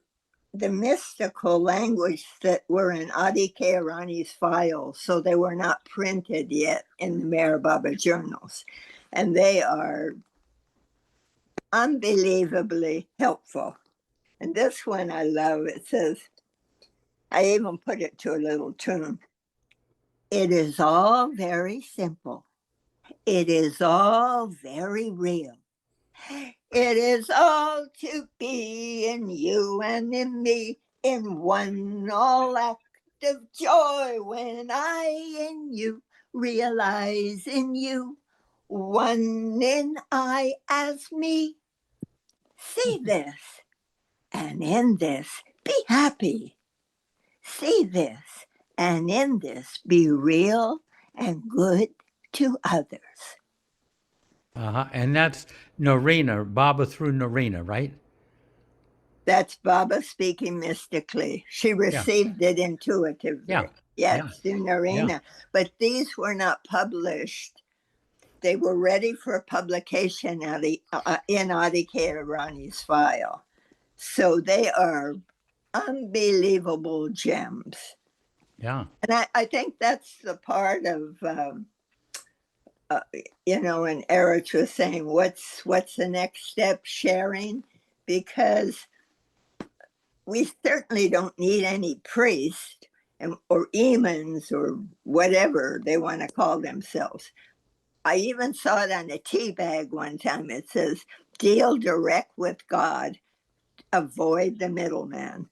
the mystical language that were in Adi Keirani's files, so they were not printed yet in the Meher Baba journals. And they are unbelievably helpful. And this one I love. It says, I even put it to a little tune. It is all very simple. It is all very real. It is all to be in you and in me, in one all act of joy when I in you realize in you, one in I as me. See this, and in this be happy. See this, and in this be real and good to others. And that's Narina, Baba through Narina, right? That's Baba speaking mystically. She received it intuitively. Yeah. Yes, through Narina. Yeah. But these were not published. They were ready for publication in Adi Keirani's file. So they are unbelievable gems. Yeah. And I think that's the part of, and Erich was saying, what's the next step? Sharing, because we certainly don't need any priest or imams or whatever they want to call themselves. I even saw it on a tea bag one time. It says, deal direct with God, avoid the middleman.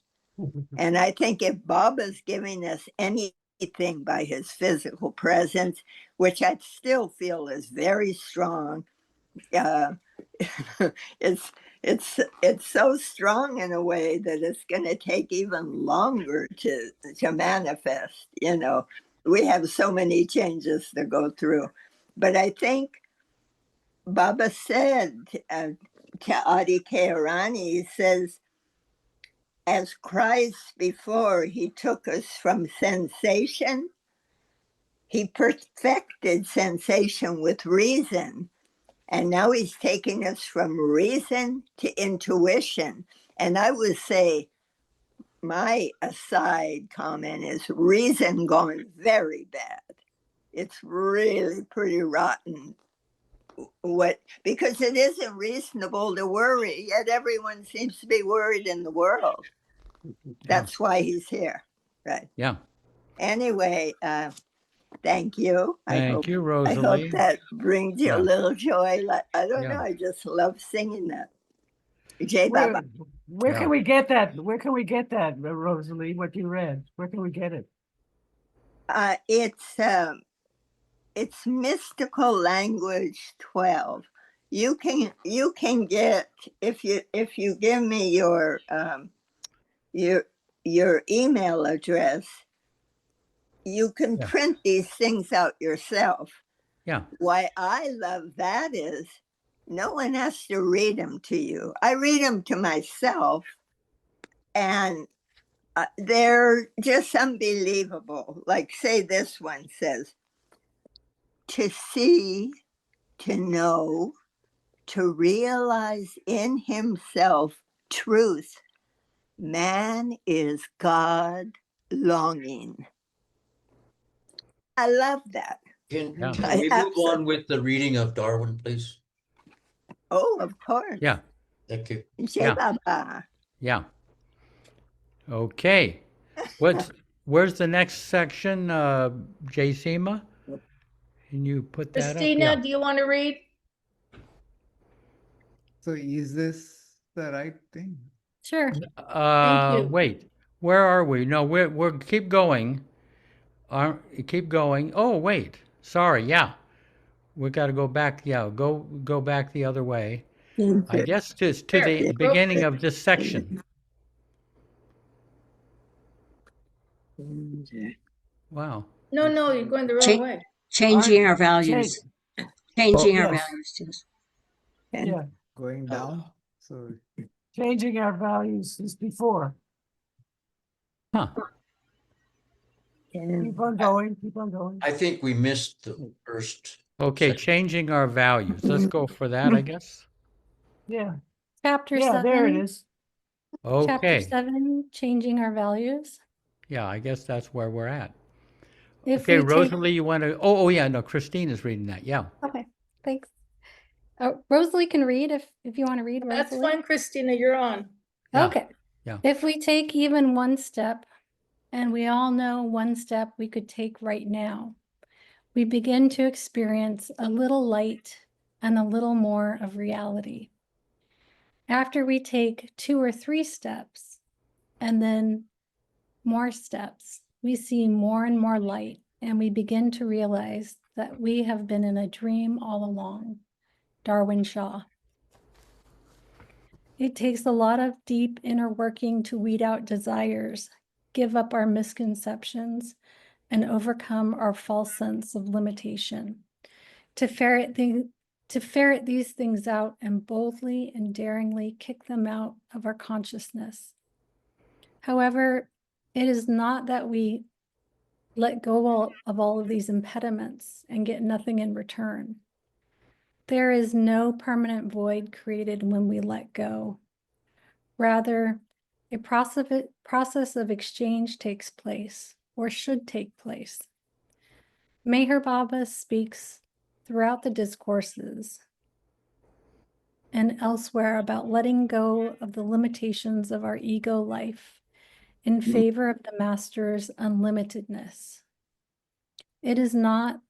And I think if Baba's giving us anything by his physical presence, which I still feel is very strong, it's so strong in a way that it's going to take even longer to manifest. We have so many changes to go through, but I think Baba said to Adi Keirani, he says, as Christ before he took us from sensation, he perfected sensation with reason. And now he's taking us from reason to intuition. And I would say my aside comment is reason gone very bad. It's really pretty rotten. Because it isn't reasonable to worry, yet everyone seems to be worried in the world. That's why he's here, right? Yeah. Anyway, Thank you. Thank you, I hope Rosalie. that brings you a Yeah. little joy. Like, I don't Yeah. know. I just love singing that. Jai Where, Baba. where Yeah. can we get that? Where can we get that, Rosalie? What you read? Where can we get it? It's Mystical Language 12. You can get, if you give me your email address, you can Yeah. print these things out yourself. Yeah. Why I love that is no one has to read them to you. I read them to myself, and they're just unbelievable. Like, say this one says, to see, to know, to realize in himself truth, man is God longing. I love that. Can Yeah. we move on with the reading of Darwin, please? Oh, of course. Yeah. Thank you. Jai Yeah. Baba. Yeah. Okay. Where's the next section, Jaysima? Can you put that up? Christina, do you want to read? So is this the right thing? Sure. Thank you. Wait. Where are we? No, we're keep going. Keep going. Oh, wait. Sorry. Yeah. We got to go back. Yeah. Go back the other way. I guess to the beginning of this section. Wow. No, you're going the wrong way. Changing our values. Changing our Yes. values. Yes. Yeah. Going down. So Changing our values is before. Huh. Keep on going. Keep on going. I think we missed the first. Okay. Changing our values. Let's go for that, I guess. Yeah. Chapter Yeah, 7. there it is. Chapter Okay. 7, changing our values. Yeah, I guess that's where we're at. If Okay, we take, Rosalie, you want to? Oh, yeah. No, Christine is reading that. Yeah. okay, thanks. Rosalie can read if you want to read, That's Rosalie. fine, Christina, you're on. Yeah. Okay. Yeah. If we take even one step, and we all know one step we could take right now, we begin to experience a little light and a little more of reality. After we take 2 or 3 steps, and then more steps, we see more and more light, and we begin to realize that we have been in a dream all along. Darwin Shaw. It takes a lot of deep inner working to weed out desires, give up our misconceptions, and overcome our false sense of limitation. To ferret these things out and boldly and daringly kick them out of our consciousness. However, it is not that we let go of all of these impediments and get nothing in return. There is no permanent void created when we let go. Rather, a process of exchange takes place, or should take place. Meher Baba speaks throughout the discourses and elsewhere about letting go of the limitations of our ego life in favor of the Master's unlimitedness. It is not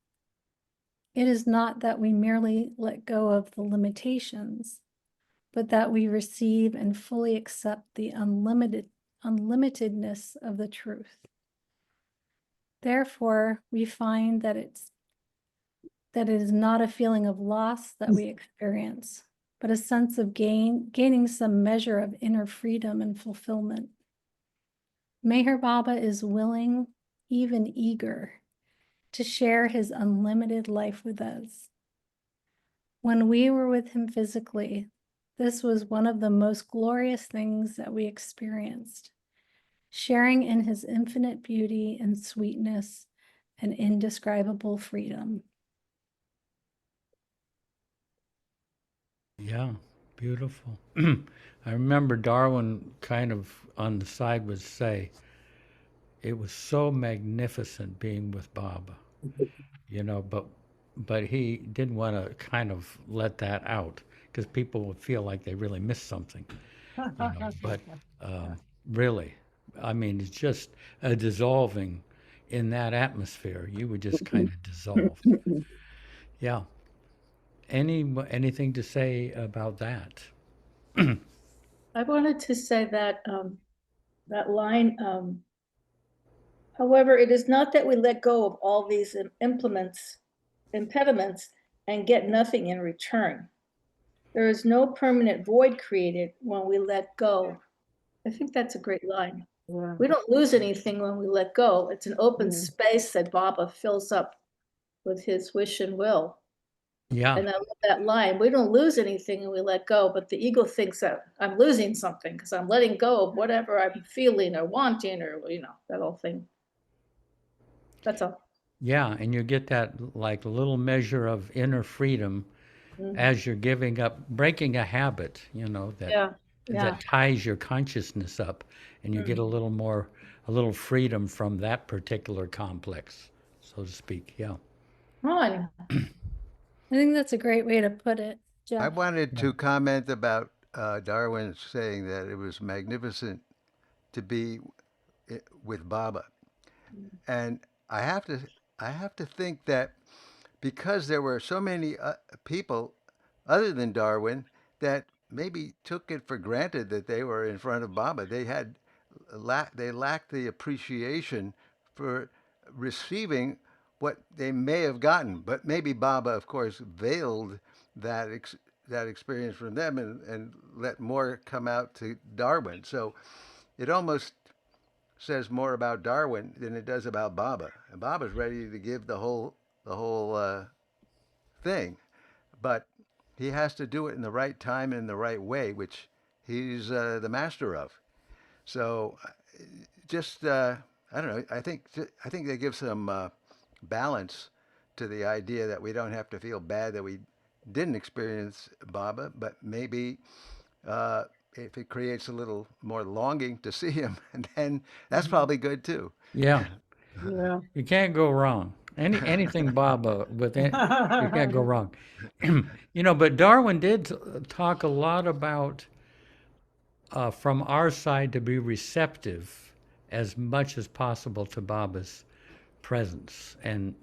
that we merely let go of the limitations, but that we receive and fully accept the unlimitedness of the truth. Therefore, we find that it is not a feeling of loss that we experience, but a sense of gaining some measure of inner freedom and fulfillment. Meher Baba is willing, even eager, to share his unlimited life with us. When we were with him physically, this was one of the most glorious things that we experienced, sharing in his infinite beauty and sweetness and indescribable freedom. Yeah, beautiful. I remember Darwin kind of on the side would say, it was so magnificent being with Baba, but he didn't want to kind of let that out because people would feel like they really missed something, But really, I mean, it's just a dissolving, in that atmosphere. You would just kind of dissolve. Yeah. Anything to say about that? I wanted to say that that line, however, it is not that we let go of all these impediments and get nothing in return. There is no permanent void created when we let go. I think that's a great line. Yeah. We don't lose anything when we let go. It's an open Yeah. space that Baba fills up with his wish and will. Yeah. And I love that line. We don't lose anything when we let go, but the ego thinks that I'm losing something because I'm letting go of whatever I'm feeling or wanting, or that whole thing. That's all. Yeah, and you get that like little measure of inner freedom as you're giving up, breaking a habit, that that ties your consciousness up, and you get a little freedom from that particular complex, so to speak. Yeah. Ron. I think that's a great way to put it, Jeff. I wanted to comment about Darwin saying that it was magnificent to be with Baba, and I have to think that because there were so many people other than Darwin that maybe took it for granted that they were in front of Baba. They lacked the appreciation for receiving what they may have gotten, but maybe Baba, of course, veiled that experience from them and let more come out to Darwin. So it almost says more about Darwin than it does about Baba. And Baba's ready to give the whole thing, but he has to do it in the right time and in the right way, which he's the master of. So, just I don't know. I think they give some balance to the idea that we don't have to feel bad that we didn't experience Baba, but maybe if it creates a little more longing to see him, and then that's probably good too. Yeah. Yeah. You can't go wrong. Anything Baba with it, you can't go wrong. But Darwin did talk a lot about from our side to be receptive as much as possible to Baba's presence, and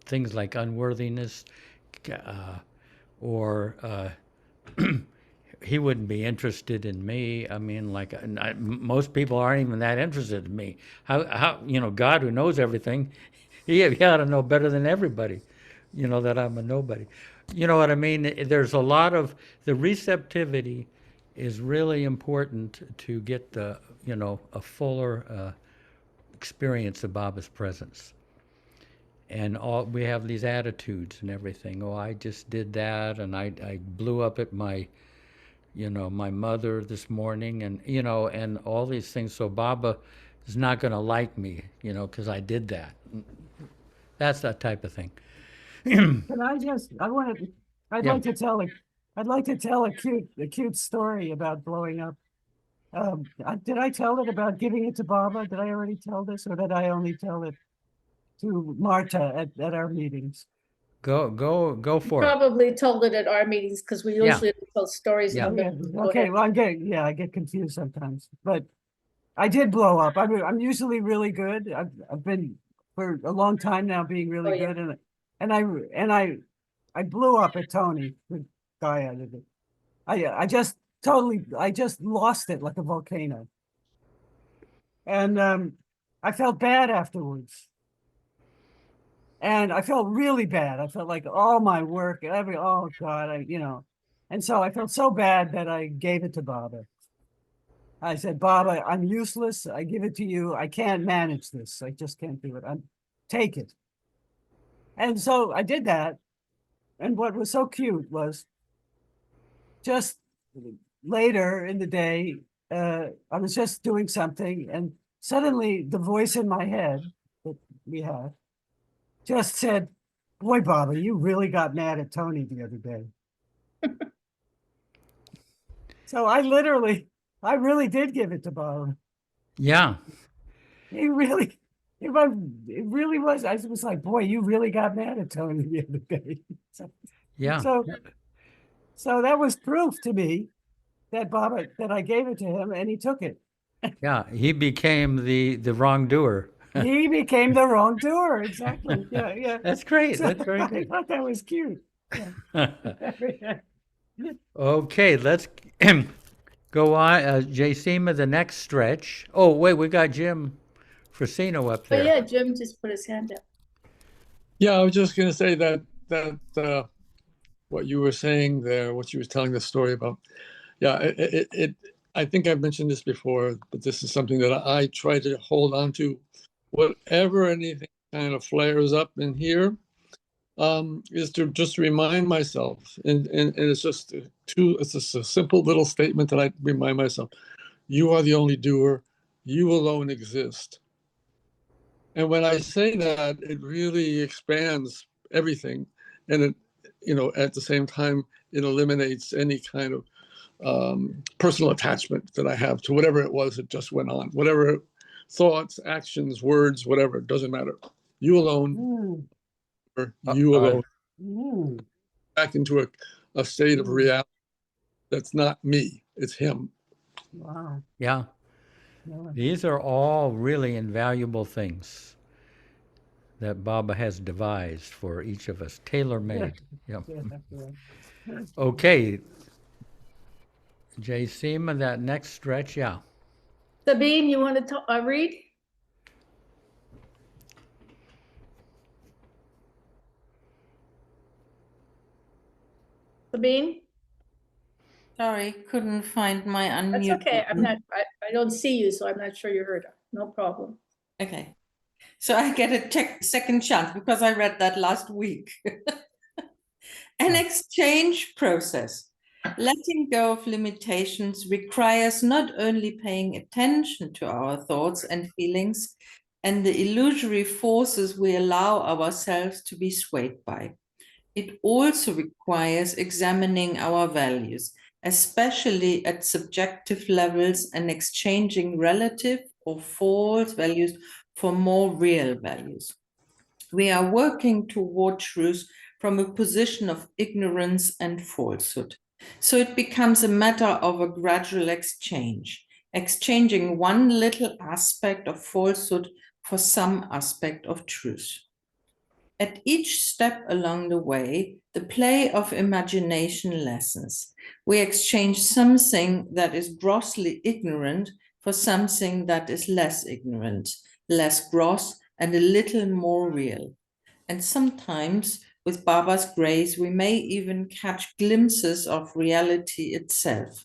things like unworthiness, or he wouldn't be interested in me. I mean, like most people aren't even that interested in me. How God, who knows everything, he ought to know better than everybody, that I'm a nobody. You know what I mean? There's a lot of the receptivity is really important to get a fuller experience of Baba's presence. And we have these attitudes and everything. Oh, I just did that, and I blew up at my mother this morning, and and all these things. So Baba is not going to like me, because I did that. That's that type of thing. I'd like to tell a cute story about blowing up. Did I tell it about giving it to Baba? Did I already tell this, or did I only tell it to Marta at our meetings? Go for it. Probably told it at our meetings because we usually tell stories. Yeah. Okay, well, I get confused sometimes, but I did blow up. I'm usually really good. I've been for a long time now being really good, and I blew up at Tony, the guy I did it. I just lost it like a volcano, and I felt bad afterwards. And I felt really bad. I felt like all my work, oh God, and so I felt so bad that I gave it to Baba. I said, Baba, I'm useless. I give it to you. I can't manage this. I just can't do it. Take it. And so I did that. And what was so cute was just later in the day, I was just doing something, and suddenly the voice in my head that we had just said, boy, Baba, you really got mad at Tony the other day. So I really did give it to Baba. Yeah. It really was. I was like, boy, you really got mad at Tony the other day. So that was proof to me that I gave it to him and he took it. Yeah, he became the wrongdoer. he became the wrongdoer. Exactly. Yeah, yeah. That's great. So That's very I good. thought that was cute. Yeah. Okay, let's go on. Jacima, the next stretch. Oh, wait, we got Jim Frasino up Oh there. yeah, Jim just put his hand up. Yeah, I was just going to say that what you were saying there, what you were telling the story about. Yeah, I think I've mentioned this before, but this is something that I try to hold on to. Whatever anything kind of flares up in here, is to just remind myself, and it's just a simple little statement that I remind myself: you are the only doer, you alone exist. And when I say that, it really expands everything, and it, at the same time, it eliminates any kind of personal attachment that I have to whatever it was that just went on, whatever thoughts, actions, words, whatever, it doesn't matter. You alone, or you alone, back into a state of reality that's not me, it's him. Wow. Yeah. These are all really invaluable things that Baba has devised for each of us, tailor-made. Yeah. Okay. Jacima, that next stretch, yeah. Sabine, you want to read? Sabine? Sorry, couldn't find my unmute. That's okay. button. I don't see you, so I'm not sure you heard her. No problem. Okay. So I get a second chance because I read that last week. An exchange process. Letting go of limitations requires not only paying attention to our thoughts and feelings and the illusory forces we allow ourselves to be swayed by. It also requires examining our values, especially at subjective levels, and exchanging relative or false values for more real values. We are working toward truth from a position of ignorance and falsehood. So it becomes a matter of a gradual exchange, exchanging one little aspect of falsehood for some aspect of truth. At each step along the way, the play of imagination lessens. We exchange something that is grossly ignorant for something that is less ignorant, less gross, and a little more real. And sometimes, with Baba's grace, we may even catch glimpses of reality itself.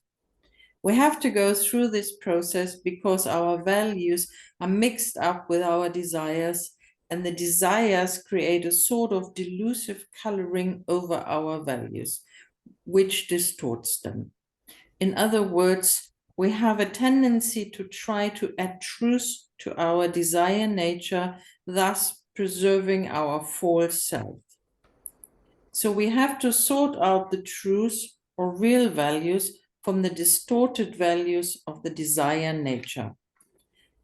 We have to go through this process because our values are mixed up with our desires, and the desires create a sort of delusive coloring over our values, which distorts them. In other words, we have a tendency to try to add truth to our desire nature, thus preserving our false self. So we have to sort out the truth or real values from the distorted values of the desire nature.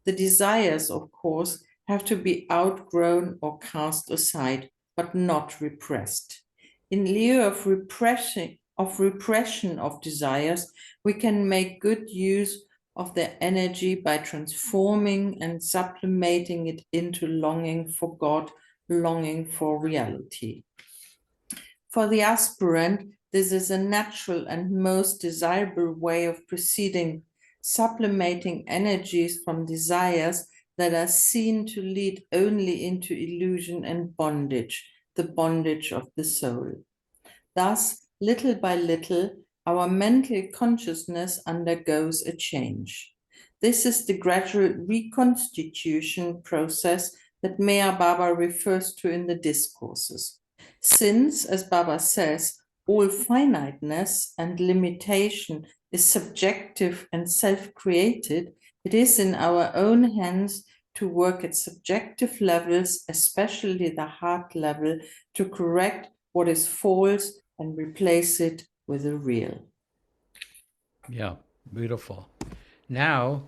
The desires, of course, have to be outgrown or cast aside, but not repressed. In lieu of repression of desires, we can make good use of their energy by transforming and sublimating it into longing for God, longing for reality. For the aspirant, this is a natural and most desirable way of proceeding, sublimating energies from desires that are seen to lead only into illusion and bondage, the bondage of the soul. Thus, little by little, our mental consciousness undergoes a change. This is the gradual reconstitution process that Meher Baba refers to in the discourses. Since, as Baba says, all finiteness and limitation is subjective and self-created, it is in our own hands to work at subjective levels, especially the heart level, to correct what is false and replace it with a real. Yeah, beautiful. Now,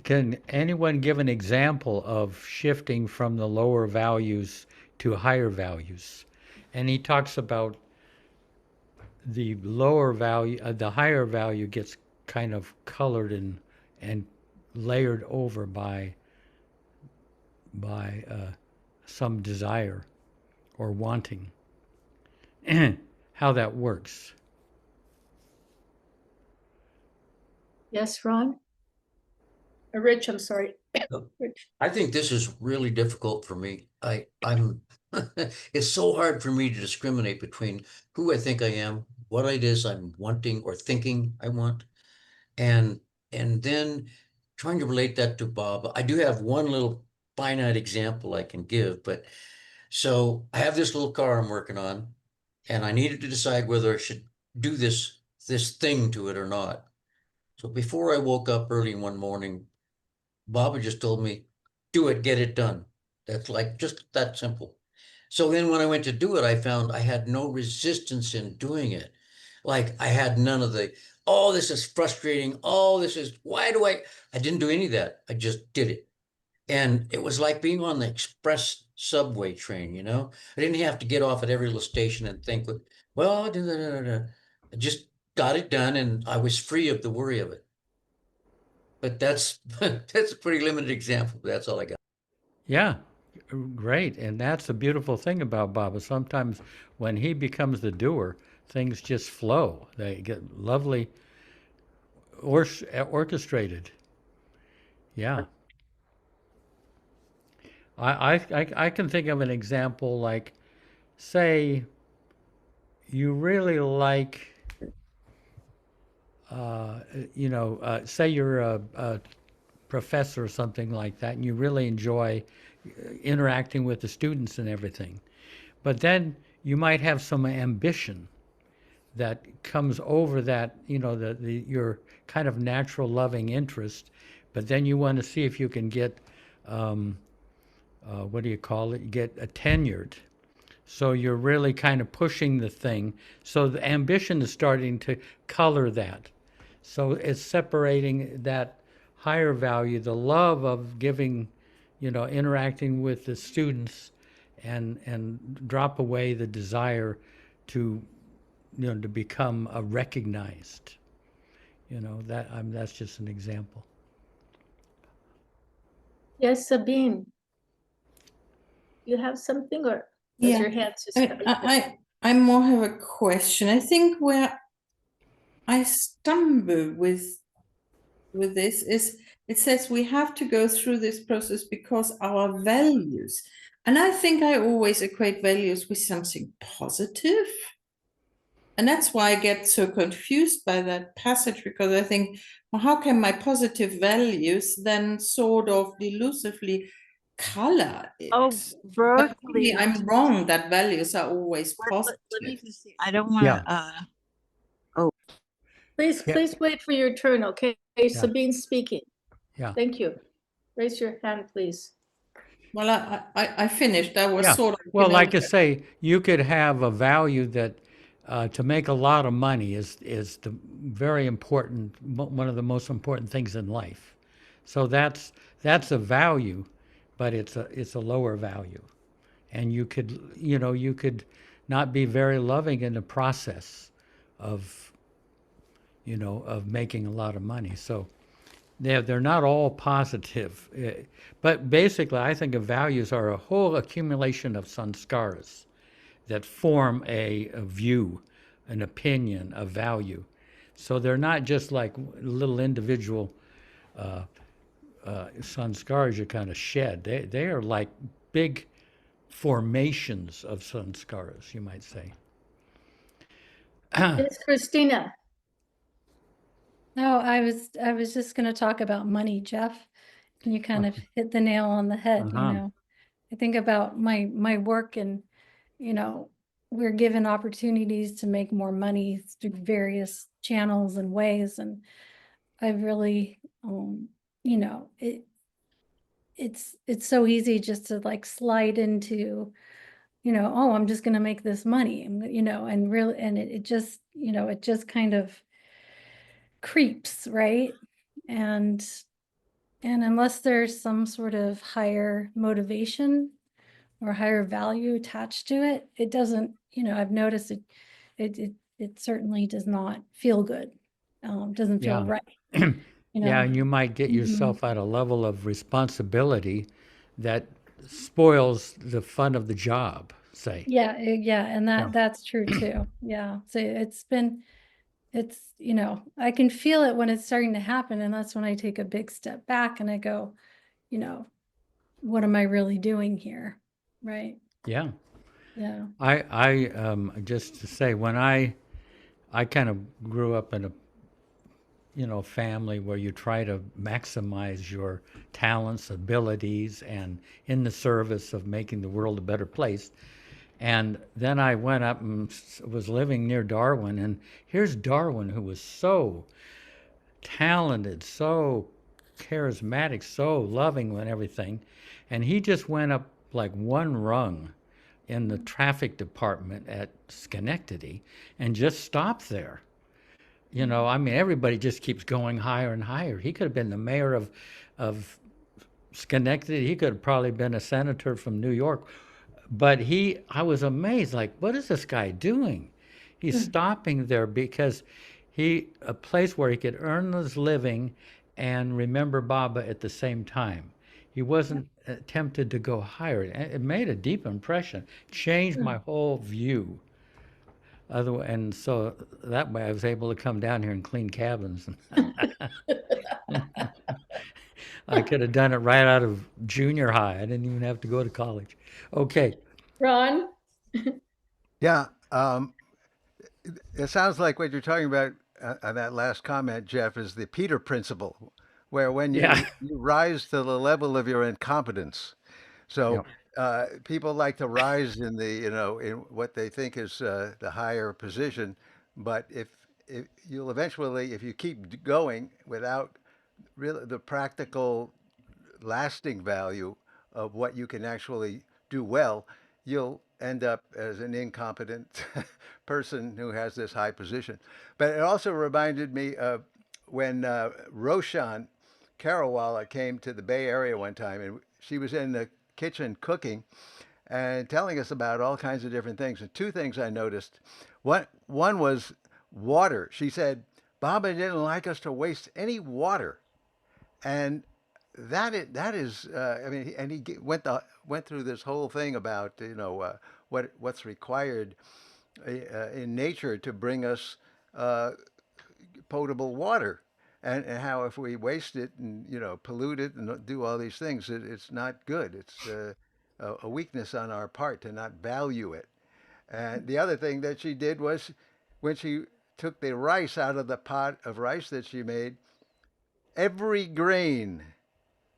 can anyone give an example of shifting from the lower values to higher values? And he talks about the lower value, the higher value gets kind of colored and layered over by by some desire or wanting. How that works. Yes, Ron? Rich, I'm sorry. Rich. I think this is really difficult for me. I'm it's so hard for me to discriminate between who I think I am, what it is I'm wanting or thinking I want, and then trying to relate that to Bob. I do have one little finite example I can give, but so I have this little car I'm working on, and I needed to decide whether I should do this thing to it or not. So before I woke up early one morning, Bob had just told me, do it, get it done. That's like just that simple. So then when I went to do it, I found I had no resistance in doing it. Like I had none of the, oh, this is frustrating. Oh, this is, why do I didn't do any of that. I just did it. And it was like being on the express subway train, you know? I didn't have to get off at every little station and think, well, I just got it done and I was free of the worry of it. But that's that's a pretty limited example. But that's all I got. Yeah, great. And that's the beautiful thing about Baba. Sometimes when he becomes the doer, things just flow. They get lovely orchestrated. Yeah. I can think of an example like, say, you really like, say you're a professor or something like that, and you really enjoy interacting with the students and everything. But then you might have some ambition that comes over that, your kind of natural loving interest, but then you want to see if you can get, what do you call it, get tenured. So you're really kind of pushing the thing. So the ambition is starting to color that. So it's separating that higher value, the love of giving, interacting with the students, and drop away the desire to, to become recognized. That's just an example. Yes, Sabine. You have something, or does your hand just I more have a question. I think where I stumble with this is it says we have to go through this process because our values, and I think I always equate values with something positive. And that's why I get so confused by that passage, because I think, well, how can my positive values then sort of delusively color it? Oh, But Berkeley. maybe I'm wrong that values are always positive. Let me just see. I don't want to. Please wait for your turn, okay? Sabine's speaking. Yeah. Thank you. Raise your hand, please. Well, I finished. That was sort of. Well, like I say, you could have a value that to make a lot of money is the very important, one of the most important things in life. So that's a value, but it's a lower value, and you could not be very loving in the process of of making a lot of money. So they're not all positive, but basically I think of values are a whole accumulation of sanskaras that form a view, an opinion, a value. So they're not just like little individual sanskaras you kind of shed. They are like big formations of sanskaras, you might say. It's Christina. No, I was just going to talk about money, Jeff. And you kind of hit the nail on the head, I think about my work, and we're given opportunities to make more money through various channels and ways, and I really it's so easy just to like slide into oh, I'm just going to make this money, and really, and it just it just kind of creeps, right? And unless there's some sort of higher motivation or higher value attached to it, it doesn't, I've noticed it certainly does not feel good. Doesn't feel right. Yeah, and you might get yourself at a level of responsibility that spoils the fun of the job, say. Yeah, yeah, and Yeah. that's true too. Yeah. So it's, I can feel it when it's starting to happen, and that's when I take a big step back and I go, what am I really doing here? Right. Yeah. Yeah. Just to say, when I kind of grew up in a family where you try to maximize your talents, abilities, and in the service of making the world a better place. And then I went up and was living near Darwin, and here's Darwin, who was so talented, so charismatic, so loving and everything. And he just went up like one rung in the traffic department at Schenectady and just stopped there. I mean, everybody just keeps going higher and higher. He could have been the mayor of Schenectady. He could have probably been a senator from New York. But I was amazed, like, what is this guy doing? He's stopping there because a place where he could earn his living and remember Baba at the same time. He wasn't tempted to go higher. It made a deep impression, changed my whole view. And so that way I was able to come down here and clean cabins. I could have done it right out of junior high. I didn't even have to go to college. Okay. Ron? Yeah. It sounds like what you're talking about on that last comment, Jeff, is the Peter principle, where when you rise to the level of your incompetence. So people like to rise in in what they think is the higher position, but if you'll eventually, if you keep going without really the practical lasting value of what you can actually do well, you'll end up as an incompetent person who has this high position. But it also reminded me of when Roshan Karawala came to the Bay Area one time, and she was in the kitchen cooking and telling us about all kinds of different things. And two things I noticed. One was water. She said, Baba didn't like us to waste any water. And that is I mean, and he went through this whole thing about what's required in nature to bring us potable water, and how if we waste it and pollute it and do all these things, it's not good. It's a weakness on our part to not value it. And the other thing that she did was when she took the rice out of the pot of rice that she made, every grain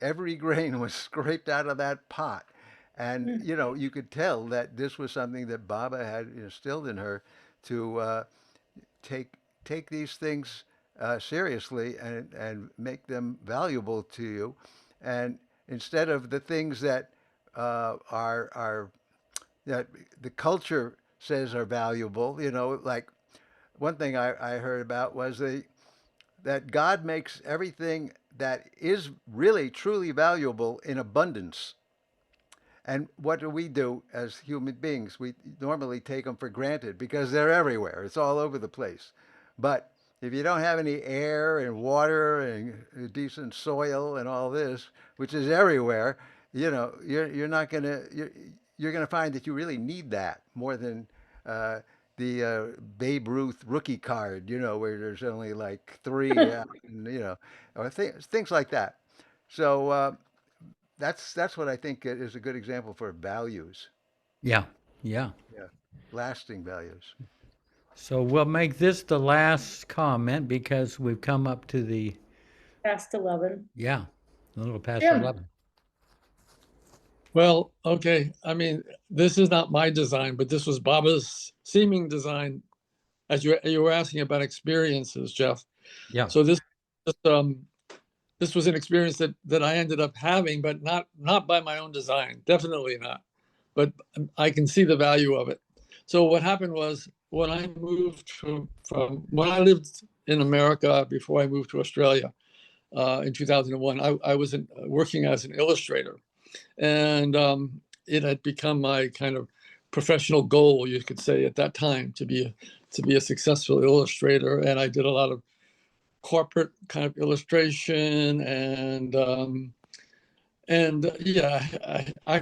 was scraped out of that pot. And, you could tell that this was something that Baba had instilled in her to take these things seriously and make them valuable to you. And instead of the things that are that the culture says are valuable, like one thing I heard about was that God makes everything that is really truly valuable in abundance. And what do we do as human beings? We normally take them for granted because they're everywhere. It's all over the place. But if you don't have any air and water and decent soil and all this, which is everywhere, you're not gonna you're gonna find that you really need that more than the Babe Ruth rookie card, where there's only like three, or things like that. So that's what I think is a good example for values. Yeah. Lasting values. So we'll make this the last comment because we've come up to the past 11. a little past Jim. 11. Well, okay. I mean, this is not my design, but this was Baba's seeming design. As you were asking about experiences, Jeff. Yeah. So this was an experience that I ended up having, but not by my own design. Definitely not. But I can see the value of it. So what happened was when I moved from when I lived in America before I moved to Australia in 2001, I was working as an illustrator. And it had become my kind of professional goal, you could say, at that time, to be a successful illustrator. And I did a lot of corporate kind of illustration, and And yeah, I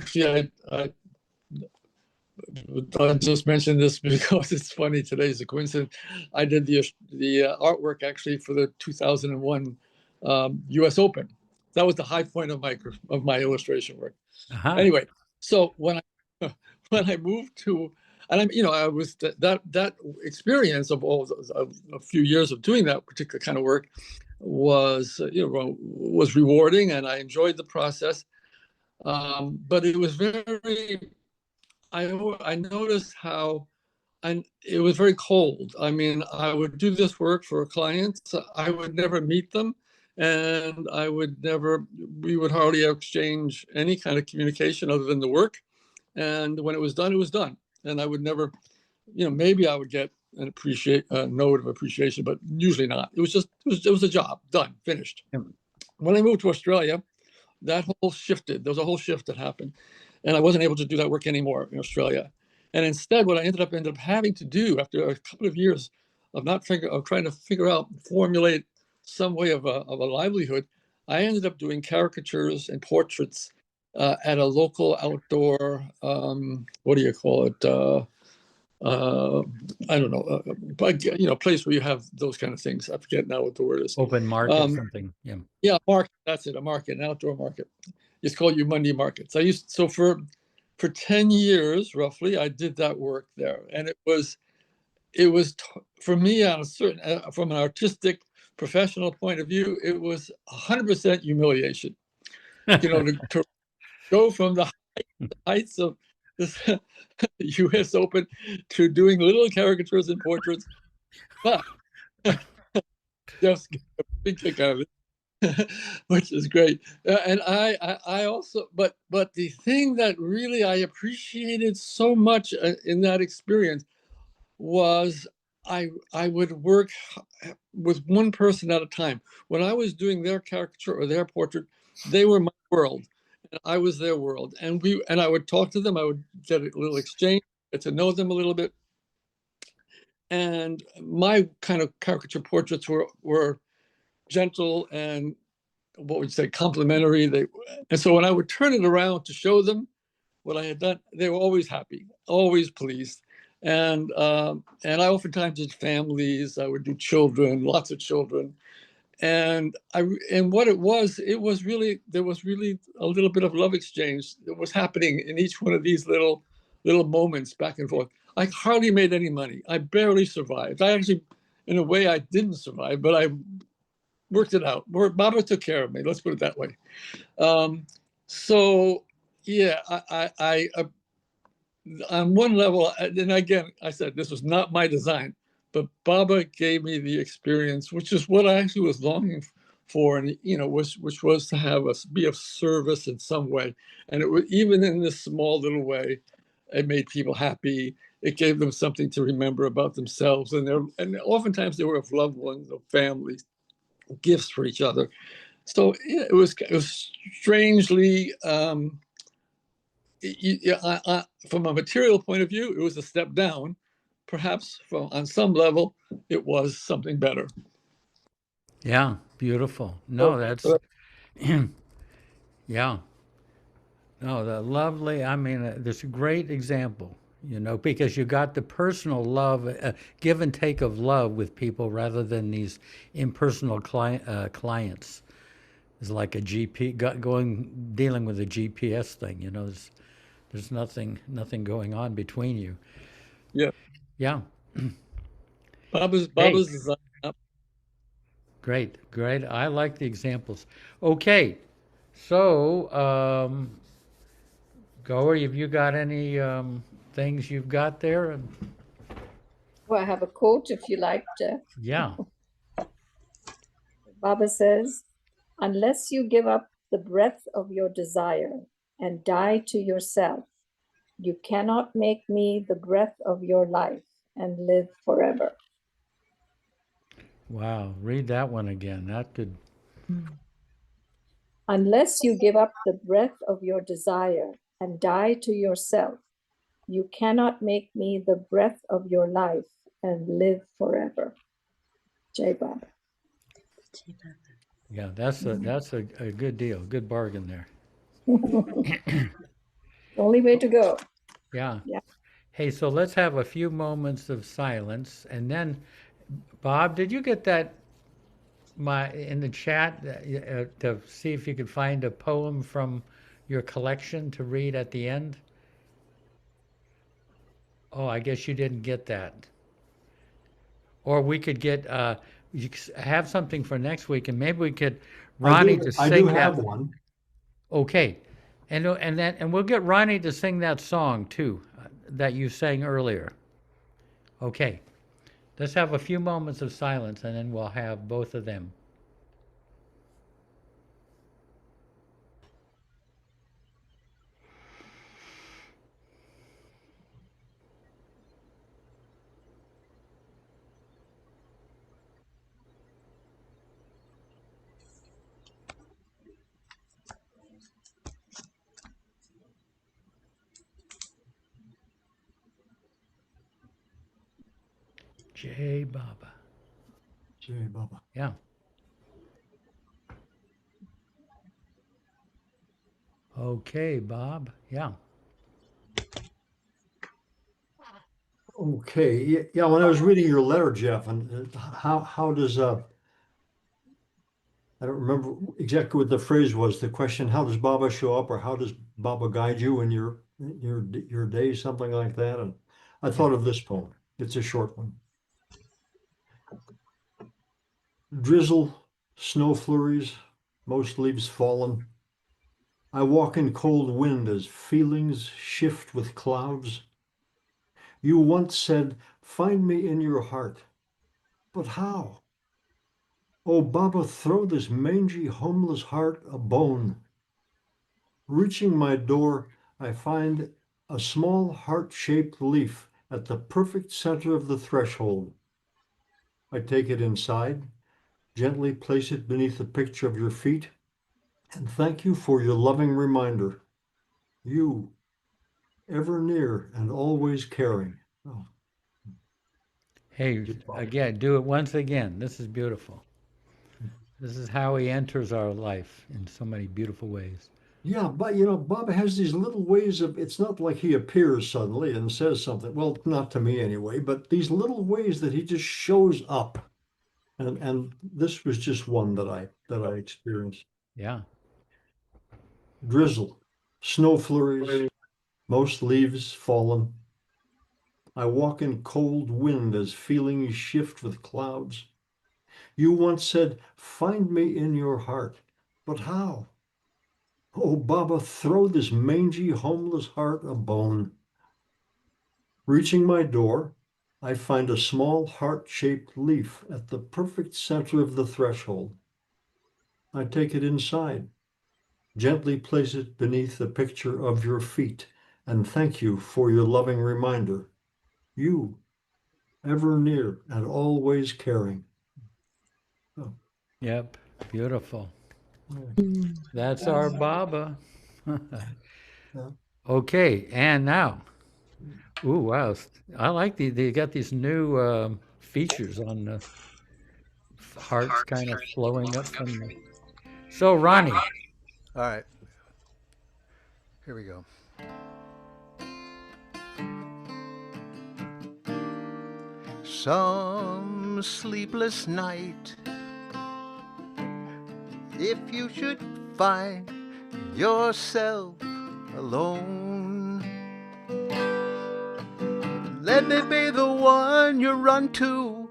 just mentioned this because it's funny. Today's a coincidence. I did the artwork actually for the 2001 U.S. Open. That was the high point of my illustration work. Anyway, so when I moved to, and I was that experience of a few years of doing that particular kind of work was was rewarding, and I enjoyed the process. But it was I noticed how, and it was very cold. I mean, I would do this work for clients. I would never meet them, and we would hardly exchange any kind of communication other than the work. And when it was done, it was done. And I would never, maybe I would get a note of appreciation, but usually not. It was a job done, finished. When I moved to Australia, that whole shifted. There was a whole shift that happened, and I wasn't able to do that work anymore in Australia. And instead, what I ended up having to do after a couple of years of trying to formulate some way of a livelihood, I ended up doing caricatures and portraits at a local outdoor, what do you call it? I don't know, place where you have those kind of things. I forget now what the word is. Open market, something. Yeah. Yeah, market. That's it. A market, an outdoor market. It's called your Monday markets. For 10 years roughly, I did that work there, and it was for me on a certain from an artistic professional point of view, it was 100% humiliation. To go from the heights of this U.S. Open to doing little caricatures and portraits, but just get a big kick out of it, which is great. And I also, but the thing that really I appreciated so much in that experience was I would work with one person at a time. When I was doing their caricature or their portrait, they were my world, and I was their world. And I would talk to them. I would get a little exchange, get to know them a little bit. And my kind of caricature portraits were gentle and, what would you say, complimentary. And so when I would turn it around to show them what I had done, they were always happy, always pleased. And I oftentimes did families. I would do children, lots of children. And what it was really, there was really a little bit of love exchange that was happening in each one of these little moments back and forth. I hardly made any money. I barely survived. I actually, in a way, I didn't survive, but I worked it out. Baba took care of me. Let's put it that way. So yeah, I on one level, and again, I said this was not my design, but Baba gave me the experience, which is what I actually was longing for, and which was to have us be of service in some way. And it was, even in this small little way, it made people happy. It gave them something to remember about themselves, and oftentimes they were of loved ones, of families, gifts for each other. So yeah, it was strangely. From a material point of view, it was a step down. Perhaps on some level, it was something better. Yeah, beautiful. No, that's, yeah. No, the lovely, I mean, this great example, because you got the personal love, give and take of love with people rather than these impersonal clients. It's like a dealing with a GPS thing, there's nothing going on between you. Yeah. Yeah. Baba's design. Great. I like the examples. Okay. So, Goer, have you got any things you've got there? Well, I have a quote if you like, Jeff. Yeah. Baba says, unless you give up the breath of your desire and die to yourself, you cannot make me the breath of your life and live forever. Wow. Read that one again. That could. Unless you give up the breath of your desire and die to yourself, you cannot make me the breath of your life and live forever. Jai Baba. Yeah, that's a good deal. Good bargain there. Only way to go. Yeah. Yeah. Hey, so let's have a few moments of silence, and then, Bob, did you get that in the chat to see if you could find a poem from your collection to read at the end? Oh, I guess you didn't get that. Or we could get have something for next week, and maybe we could Ronnie to I do sing have that. one. Okay, and we'll get Ronnie to sing that song too that you sang earlier. Okay, let's have a few moments of silence, and then we'll have both of them. Jai Baba. Jai Baba. Yeah. Okay, Bob. Yeah. Okay. Yeah. When I was reading your letter, Jeff, and how does I don't remember exactly what the phrase was. The question: how does Baba show up, or how does Baba guide you in your day, something like that. And I thought of this poem. It's a short one. Drizzle, snow flurries, most leaves fallen. I walk in cold wind as feelings shift with clouds. You once said, "Find me in your heart," but how? Oh, Baba, throw this mangy, homeless heart a bone. Reaching my door, I find a small heart-shaped leaf at the perfect center of the threshold. I take it inside, gently place it beneath the picture of your feet, and thank you for your loving reminder. You, ever near and always caring. Oh. Hey, again, do it once again. This is beautiful. This is how he enters our life in so many beautiful ways. Yeah, but Baba has these little ways of, it's not like he appears suddenly and says something. Well, not to me anyway, but these little ways that he just shows up. And this was just one that I experienced. Yeah. Drizzle, snow flurries, most leaves fallen. I walk in cold wind as feelings shift with clouds. You once said, "Find me in your heart," but how? Oh, Baba, throw this mangy, homeless heart a bone. Reaching my door, I find a small heart-shaped leaf at the perfect center of the threshold. I take it inside, gently place it beneath the picture of your feet, and thank you for your loving reminder. You, ever near and always caring. Oh. Yep, beautiful. Yeah. That's our Baba. Yeah. Okay, and now. Ooh, wow. I like they got these new features on the hearts kind of flowing up from the. So, Ronnie. All right. Here we go. Some sleepless night, if you should find yourself alone, let me be the one you run to.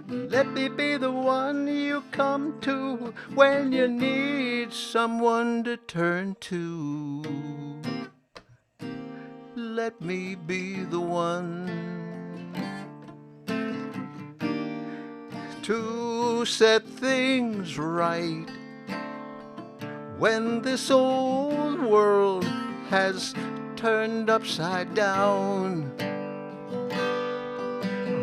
Let me be the one you come to when you need someone to turn to. Let me be the one to set things right when this old world has turned upside down.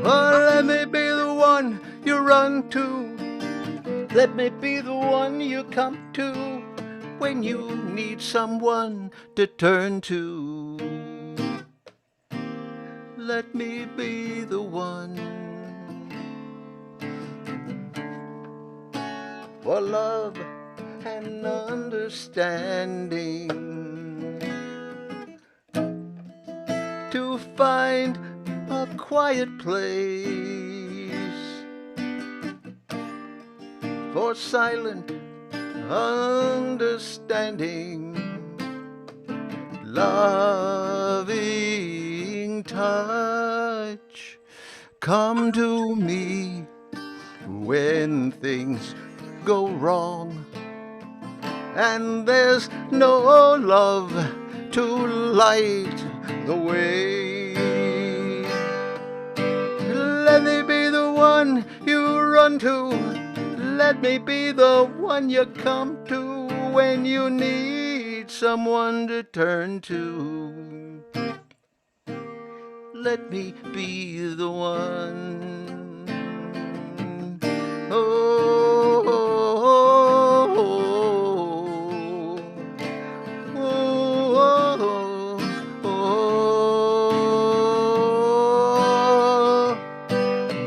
Oh, let me be the one you run to. Let me be the one you come to when you need someone to turn to. Let me be the one. For love and understanding, to find a quiet place for silent understanding, loving touch. Come to me when things go wrong and there's no love to light the way. Let me be the one you run to. Let me be the one you come to when you need someone to turn to. Let me be the one. Oh, oh, oh, oh,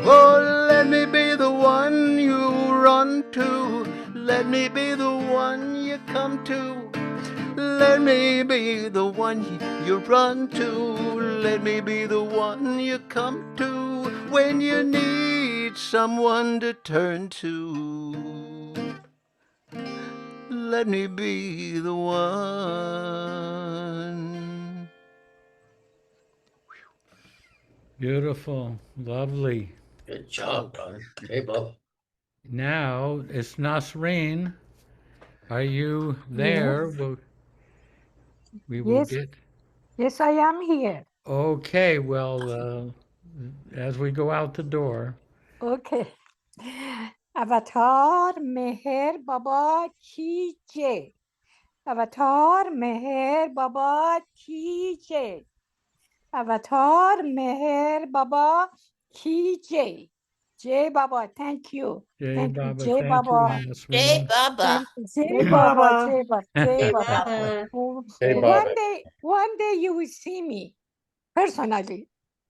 oh, let me be the one you run to. Let me be the one you come to. Let me be the one you run to. Let me be the one you come to when you need someone to turn to. Let me be the one. Beautiful, lovely. Good job, Don. Hey, Bob. Now it's Nasreen. Are you there? We will Yes, get. yes, I am here. Okay, well, as we go out the door. Okay. Avatar meher baba kije. Avatar meher baba kije. Avatar meher baba kije. Jai Baba, thank you. Jai Thank you, Baba, Jai thank you, Baba. Jai Nasreen. Baba. Jai Hey, Baba, Baba. Jai Baba, Jai Jai Baba. Baba. Hey, One Bobby. day you will see me personally.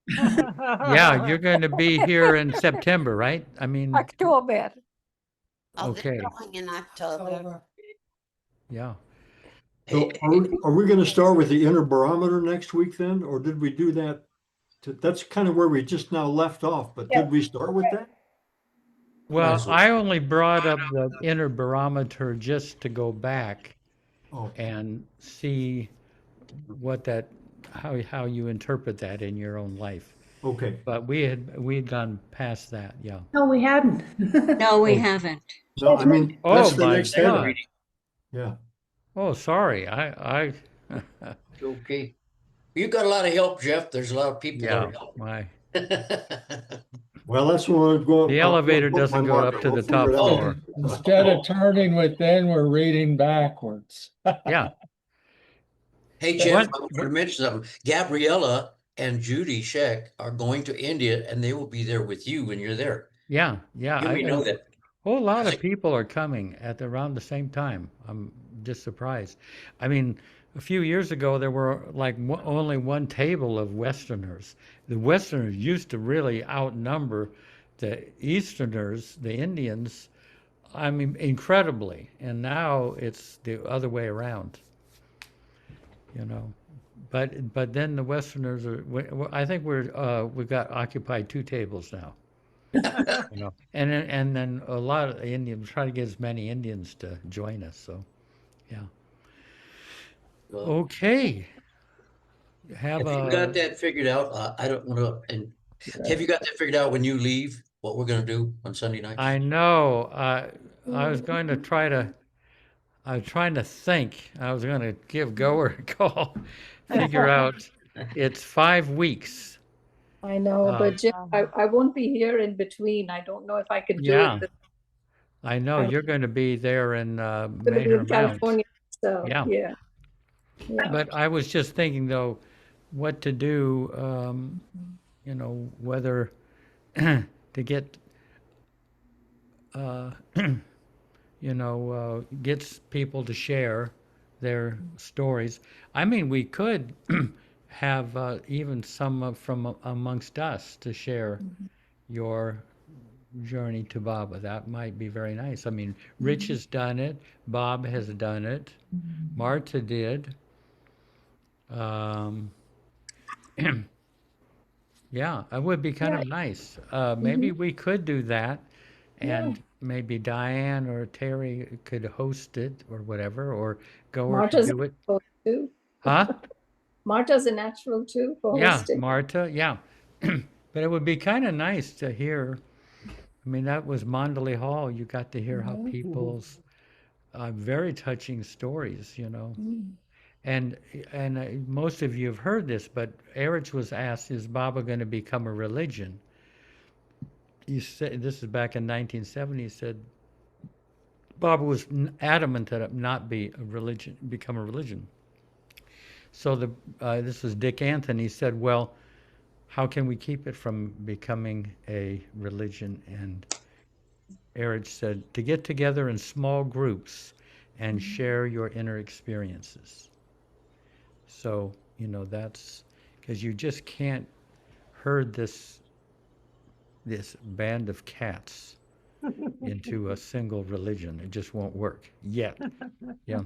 Yeah, you're going to be here in September, right? I mean, October. Oh, they're okay, going in October. yeah. So are we going to start with the inner barometer next week then? Or did we do that? That's kind of where we just now left off, but did we start with that? Well, I only brought up the inner barometer just to go back Oh, and see what that, how you interpret that in your own life. okay. But we had gone past that, yeah. No, we hadn't. No, we Oh. haven't. No, I mean, Oh that's the my next God. heading. Yeah. Oh, sorry. I Okay. You got a lot of help, Jeff. There's a lot of people yeah, that are my Well, that's when I go. the I'll elevator put my doesn't go up marker. to We'll the figure top it out. floor. Instead of turning within, we're reading backwards. Yeah. Hey, Jeff, What? I want to mention something. Gabriella and Judy Scheck are going to India, and they will be there with you when you're there. Yeah, yeah. You may know that. Whole lot of people are coming at around the same time. I'm just surprised. I mean, a few years ago there were like only one table of Westerners. The Westerners used to really outnumber the Easterners, the Indians. I mean, incredibly. And now it's the other way around. You know. But then the Westerners are. I think we've got occupied 2 tables now. You know, and then a lot of Indians try to get as many Indians to join us. So, yeah. Okay. Have Have you got that figured out? I don't want to. And have you got that figured out when you leave? What we're going to do on Sunday nights? I know. I was going to try to. I was trying to think. I was going to give Goer a call, figure out. It's 5 weeks. I know, but Jim, I won't be here in between. I don't know if I could do it. Yeah. I know you're going to be there in I'm going to be Mayher in Mount. California, so Yeah. yeah. But I was just thinking though, what to do. You know, whether to get, you know, gets people to share their stories. I mean, we could have even some from amongst us to share your journey to Baba. That might be very nice. I mean, Rich has done it. Bob has done it. Marta did. Um, yeah, it would be kind of nice. Maybe we could do that, and maybe Diane or Terry could host it or whatever, or Goer could Marta's do it. natural too. Huh? Marta's a natural too for Yeah, hosting. Marta, yeah. But it would be kind of nice to hear. I mean, that was Mondley Hall. You got to hear how people's very touching stories, you know. And most of you have heard this, but Erich was asked, "Is Baba going to become a religion?" He said, this is back in 1970. He said, Baba was adamant that it not be a religion, become a religion. So this was Dick Anthony said, "Well, how can we keep it from becoming a religion?" And Erich said, "To get together in small groups and share your inner experiences." So, you know, that's because you just can't herd this band of cats into a single religion. It just won't work yet. Yeah.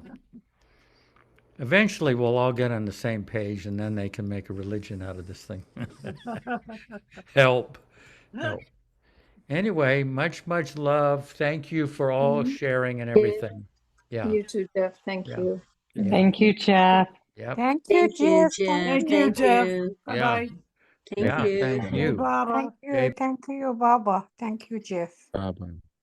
Eventually, we'll all get on the same page, and then they can make a religion out of this thing. Help. Anyway, much love. Thank you for all sharing and everything. Yeah. You too, Jeff. Thank Yeah. you. Yeah. Thank you, Jeff. Yep. Thank you, Thank you, Jeff. Jim. Thank you, Jeff. Bye Yeah. bye. Thank Yeah. you. Thank Hey, you. Baba. Thank you, Baba. Thank you, Jeff. Bye-bye.